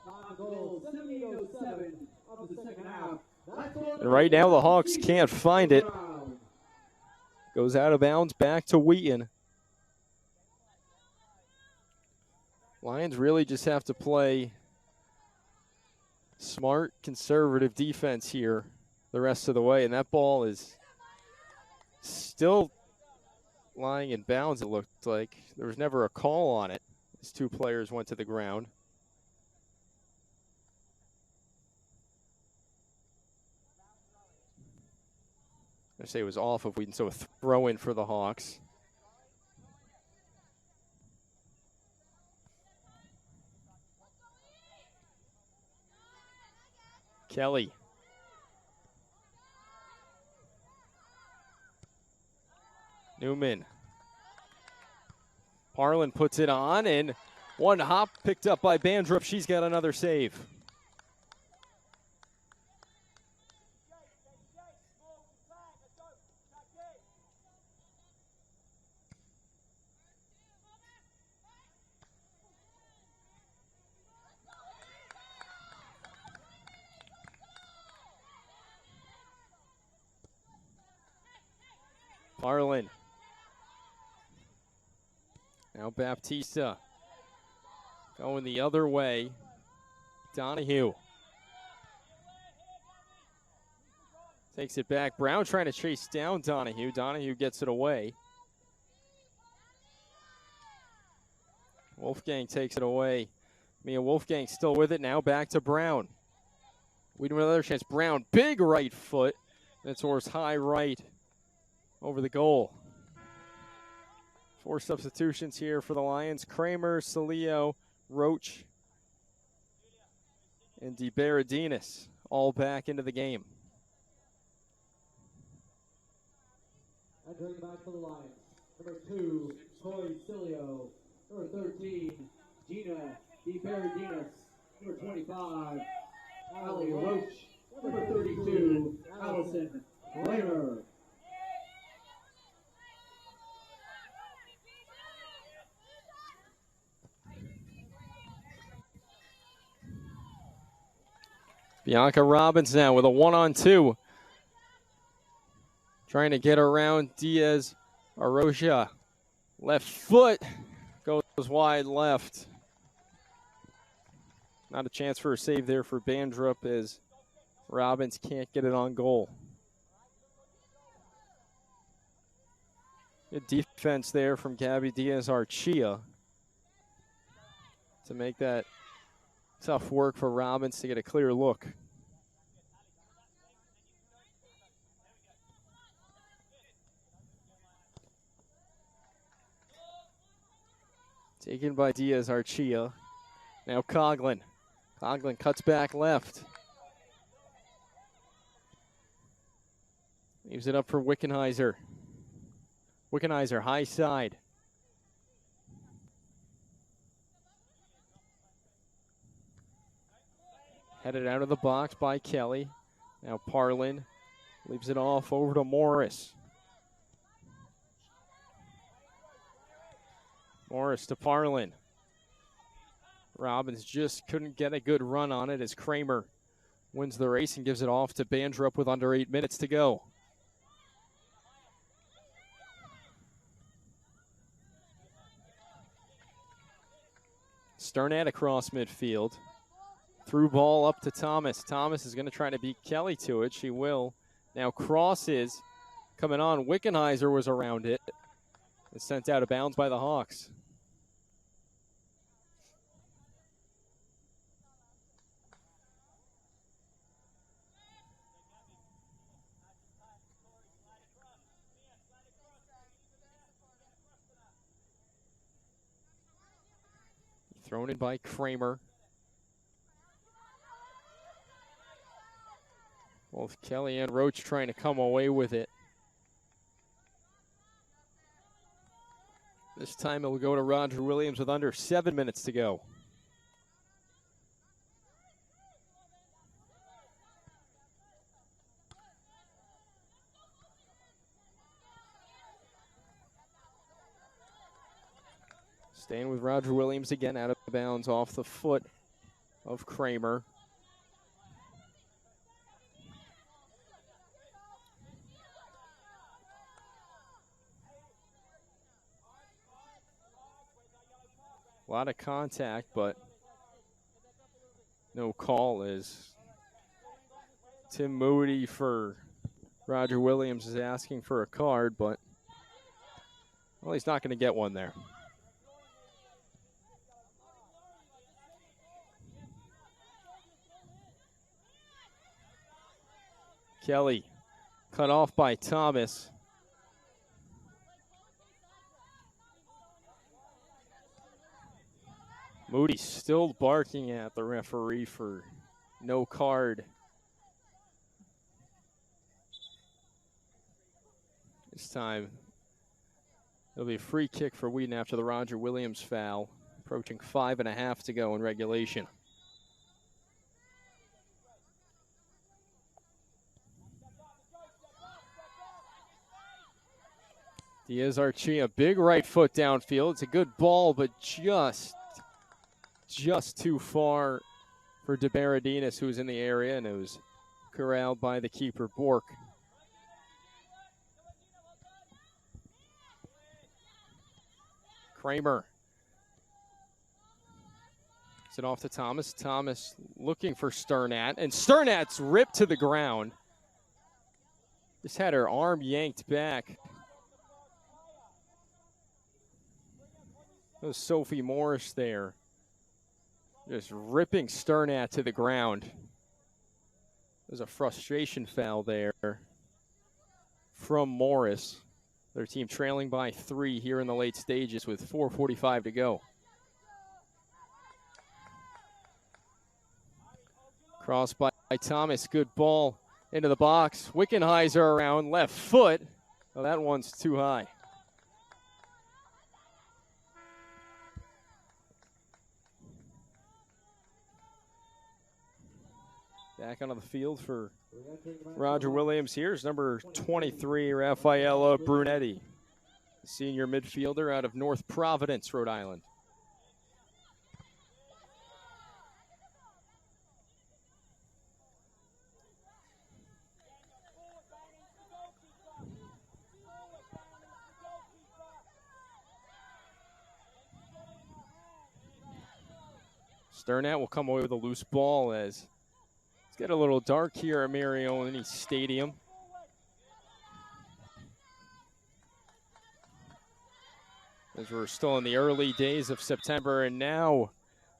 5 goals, 78-07 of the second half. And right now the Hawks can't find it. Goes out of bounds back to Wheaton. Lions really just have to play smart, conservative defense here the rest of the way, and that ball is still lying in bounds, it looked like. There was never a call on it as 2 players went to the ground. I say it was off of Wheaton, so a throw in for the Hawks. Kelly. Newman. Parlin puts it on, and one hop picked up by Bandrup. She's got another save. Now Baptista going the other way. Donahue takes it back. Brown trying to chase down Donahue. Donahue gets it away. Wolfgang takes it away. Mia Wolfgang still with it. Now back to Brown. Wheaton with another chance. Brown, big right foot. And it soars high right over the goal. 4 substitutions here for the Lions. Kramer, Salio, Roach, and DeBaradinis all back into the game. Entering back for the Lions. Number 2, Corey Cilio. Number 13, Gina DeBaradinis. Number 25, Allie Roach. Number 32, Allison Kramer. Bianca Robbins now with a 1-on-2. Trying to get around Diaz Arosia. Left foot goes wide left. Not a chance for a save there for Bandrup as Robbins can't get it on goal. Good defense there from Gabby Diaz-Archia to make that tough work for Robbins to get a clear look. Taken by Diaz-Archia. Now Coughlin. Coughlin cuts back left. Leaves it up for Wickenheiser. Wickenheiser, high side. Headed out of the box by Kelly. Now Parlin leaves it off over to Morris. Morris to Parlin. Robbins just couldn't get a good run on it as Kramer wins the race and gives it off to Bandrup with under 8 minutes to go. Sternat across midfield. Through ball up to Thomas. Thomas is going to try to beat Kelly to it. She will. Now crosses coming on. Wickenheiser was around it. It's sent out of bounds by the Hawks. Thrown in by Kramer. Both Kelly and Roach trying to come away with it. This time it will go to Roger Williams with under 7 minutes to go. Staying with Roger Williams again, out of bounds off the foot of Kramer. A lot of contact, but no call as Tim Moody for Roger Williams is asking for a card, but well, he's not going to get one there. Kelly cut off by Thomas. Moody still barking at the referee for no card. This time, it'll be a free kick for Wheaton after the Roger Williams foul. Approaching 5.5 to go in regulation. Diaz-Archia, big right foot downfield. It's a good ball, but just too far for DeBaradinis, who's in the area, and it was corralled by the keeper, Bork. Kramer It's it off to Thomas. Thomas looking for Sternat, and Sternat's ripped to the ground. Just had her arm yanked back. That was Sophie Morris there. Just ripping Sternat to the ground. There's a frustration foul there from Morris. Their team trailing by 3 here in the late stages with 4:45 to go. Cross by Thomas. Good ball into the box. Wickenheiser around left foot. Oh, that one's too high. Back onto the field for Roger Williams. Here's number 23, Raffaella Brunetti, senior midfielder out of North Providence, Rhode Island. Sternat will come away with a loose ball as it's get a little dark here at Marioni Stadium. As we're still in the early days of September, and now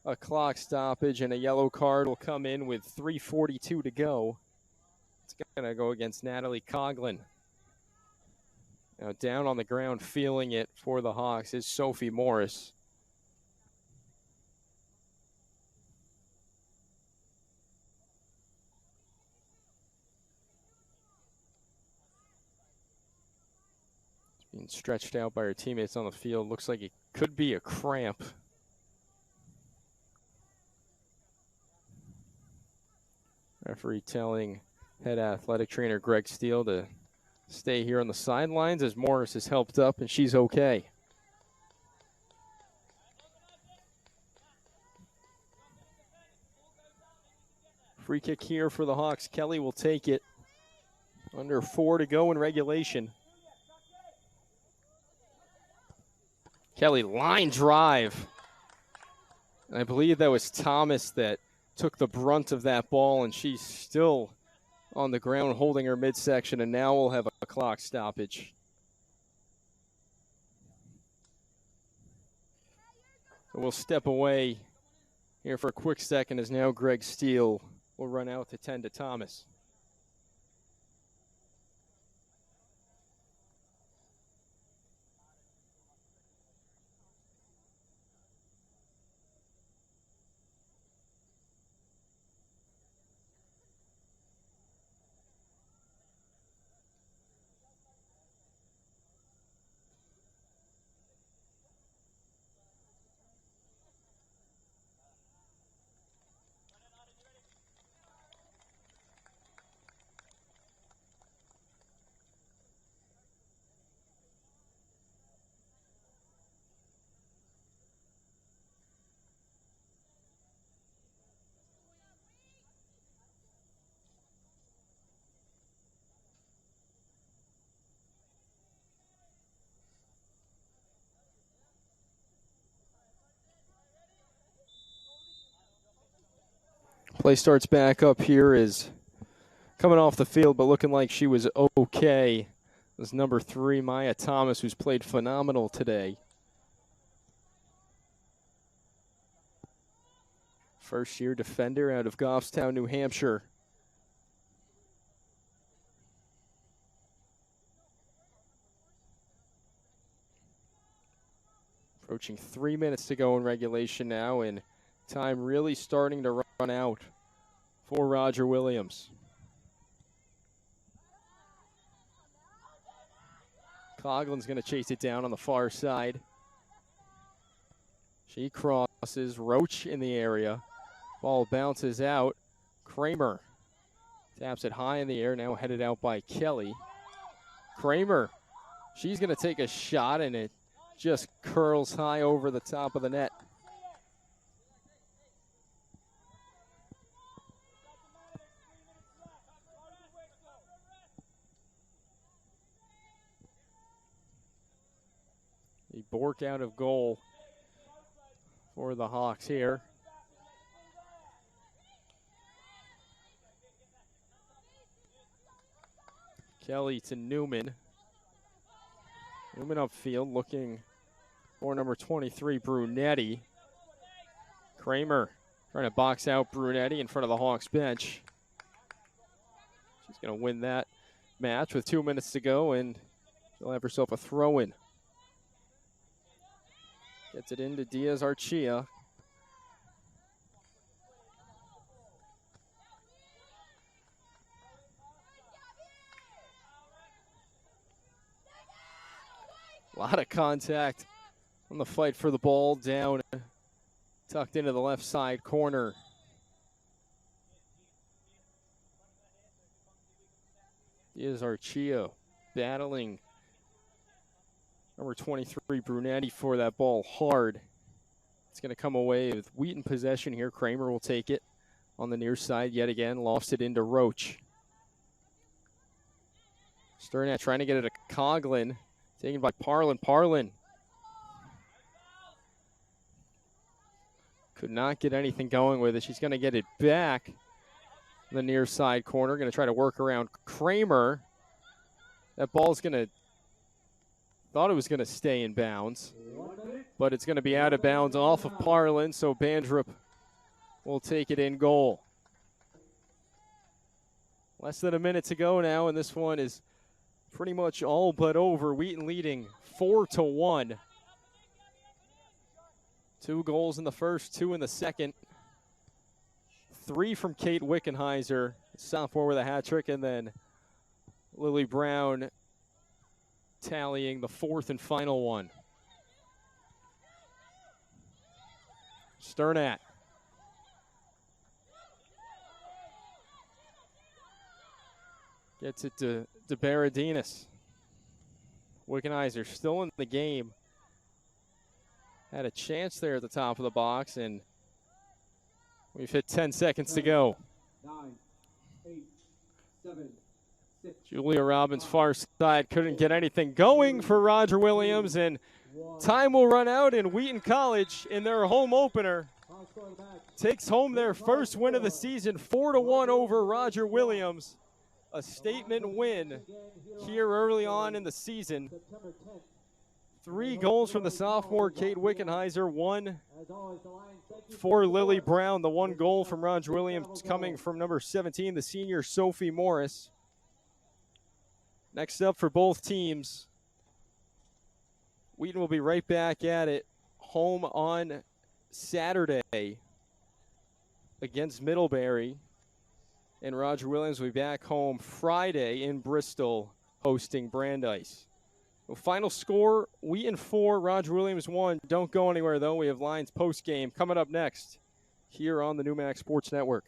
a clock stoppage and a yellow card will come in with 3:42 to go. It's going to go against Natalie Coughlin. Now down on the ground feeling it for the Hawks is Sophie Morris. Being stretched out by her teammates on the field. Looks like it could be a cramp. Referee telling head athletic trainer Greg Steele to stay here on the sidelines as Morris is helped up and she's okay. Free kick here for the Hawks. Kelly will take it. Under 4 to go in regulation. Kelly, line drive. I believe that was Thomas that took the brunt of that ball, and she's still on the ground holding her midsection, and now we'll have a clock stoppage. So we'll step away here for a quick second as now Greg Steele will run out to tend to Thomas. Play starts back up here is coming off the field, but looking like she was okay. This number 3, Maya Thomas, who's played phenomenal today. First-year defender out of Goffstown, New Hampshire. Approaching 3 minutes to go in regulation now, and time really starting to run out for Roger Williams. Coughlin's going to chase it down on the far side. She crosses. Roach in the area. Ball bounces out. Kramer taps it high in the air, now headed out by Kelly. Kramer, she's going to take a shot, and it just curls high over the top of the net. The Bork out of goal for the Hawks here. Kelly to Newman. Newman upfield looking for number 23, Brunetti. Kramer trying to box out Brunetti in front of the Hawks bench. She's going to win that match with 2 minutes to go, and she'll have herself a throw-in. Gets it into Diaz-Archia. A lot of contact on the fight for the ball, down, tucked into the left side corner. Diaz-Archia battling number 23, Brunetti, for that ball hard. It's going to come away with Wheaton possession here. Kramer will take it on the near side yet again. Lost it into Roach. Sternat trying to get it to Coughlin. Taken by Parlin. Parlin could not get anything going with it. She's going to get it back in the near side corner. Going to try to work around Kramer. That ball's going to, thought it was going to stay in bounds, but it's going to be out of bounds off of Parlin, so Bandrup will take it in goal. Less than a minute to go now, and this one is pretty much all but over. Wheaton leading 4-1. 2 goals in the first, 2 in the second. 3 from Kate Wickenheiser, sophomore with a hat trick, and then Lily Brown tallying the 4th and final one. Sternat. Gets it to Baradinas. Wickenheiser still in the game. Had a chance there at the top of the box, and we've hit 10 seconds to go. 9, 8, 7, 6. Julia Robbins far side couldn't get anything going for Roger Williams, and time will run out, and Wheaton College in their home opener takes home their first win of the season, 4-1 over Roger Williams. A statement win here early on in the season. 3 goals from the sophomore Kate Wickenheiser, 1 for Lily Brown. The 1 goal from Roger Williams coming from number 17, the senior Sophie Morris. Next up for both teams, Wheaton will be right back at it, home on Saturday against Middlebury. And Roger Williams will be back home Friday in Bristol hosting Brandeis. Well, final score, Wheaton 4, Roger Williams 1. Don't go anywhere, though. We have Lions post-game coming up next here on the NewMax Sports Network.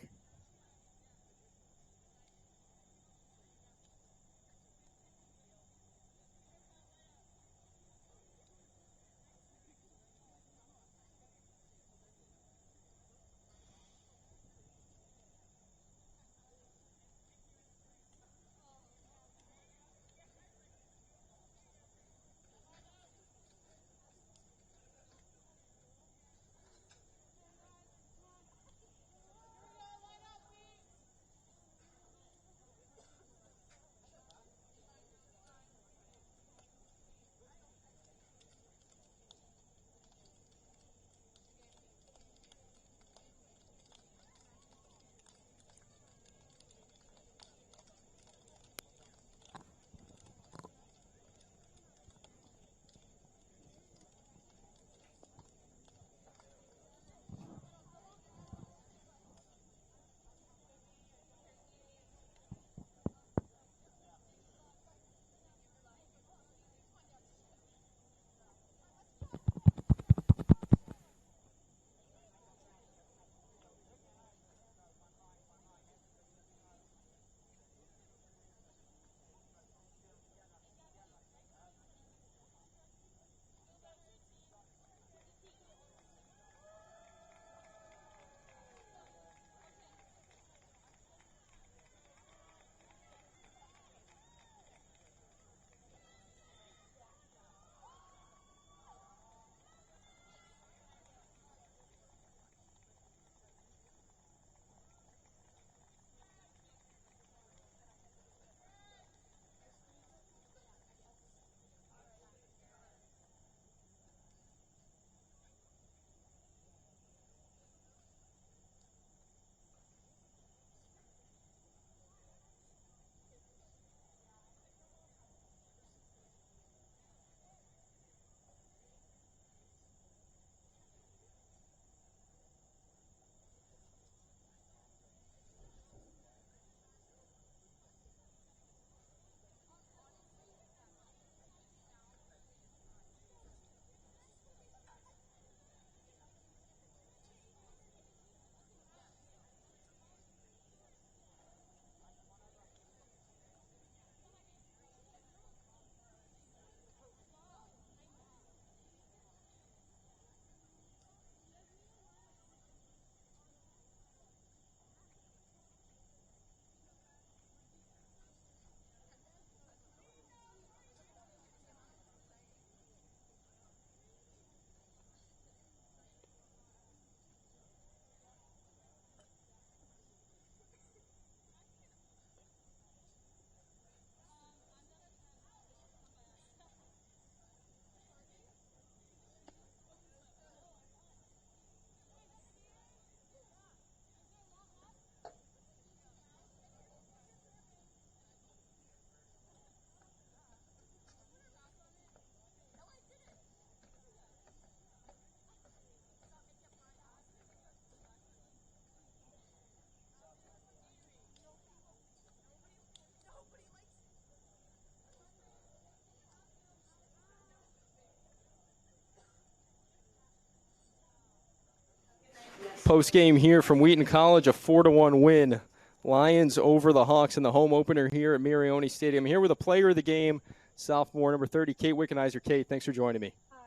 Post game here from Wheaton College, a 4-1 win. Lions over the Hawks in the home opener here at Marioni Stadium. Here with a player of the game, sophomore number 30, Kate Wickenheiser. Kate, thanks for joining me. Hi.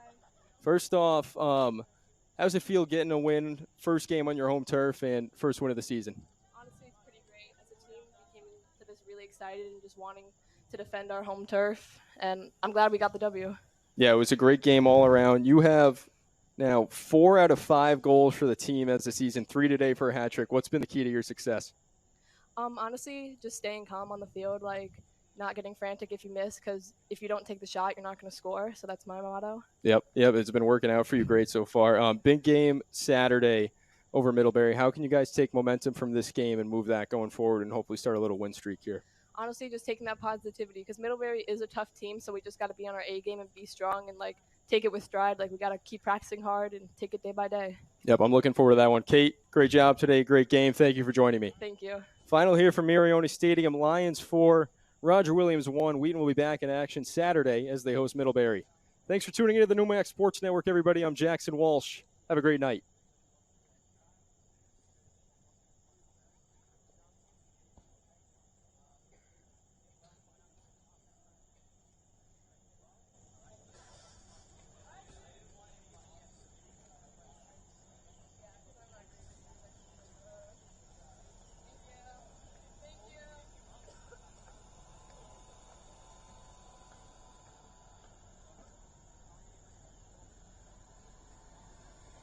First off, how does it feel getting a win, first game on your home turf and first win of the season? Honestly, it's pretty great. As a team, we came into this really excited and just wanting to defend our home turf, and I'm glad we got the W. Yeah, it was a great game all around. You have now 4 out of 5 goals for the team as the season, 3 today for a hat trick. What's been the key to your success? Honestly, just staying calm on the field, like not getting frantic if you miss, because if you don't take the shot, you're not going to score. So that's my motto. Yep, it's been working out for you great so far. Big game Saturday over Middlebury. How can you guys take momentum from this game and move that going forward and hopefully start a little win streak here? Honestly, just taking that positivity, because Middlebury is a tough team, so we just got to be on our A game and be strong and like take it with stride. Like we got to keep practicing hard and take it day by day. Yep, I'm looking forward to that one. Kate, great job today. Great game. Thank you for joining me. Thank you. Final here from Marioni Stadium. Lions 4, Roger Williams 1. Wheaton will be back in action Saturday as they host Middlebary. Thanks for tuning into the NUMAC Sports Network, everybody. I'm Jackson Walsh. Have a great night.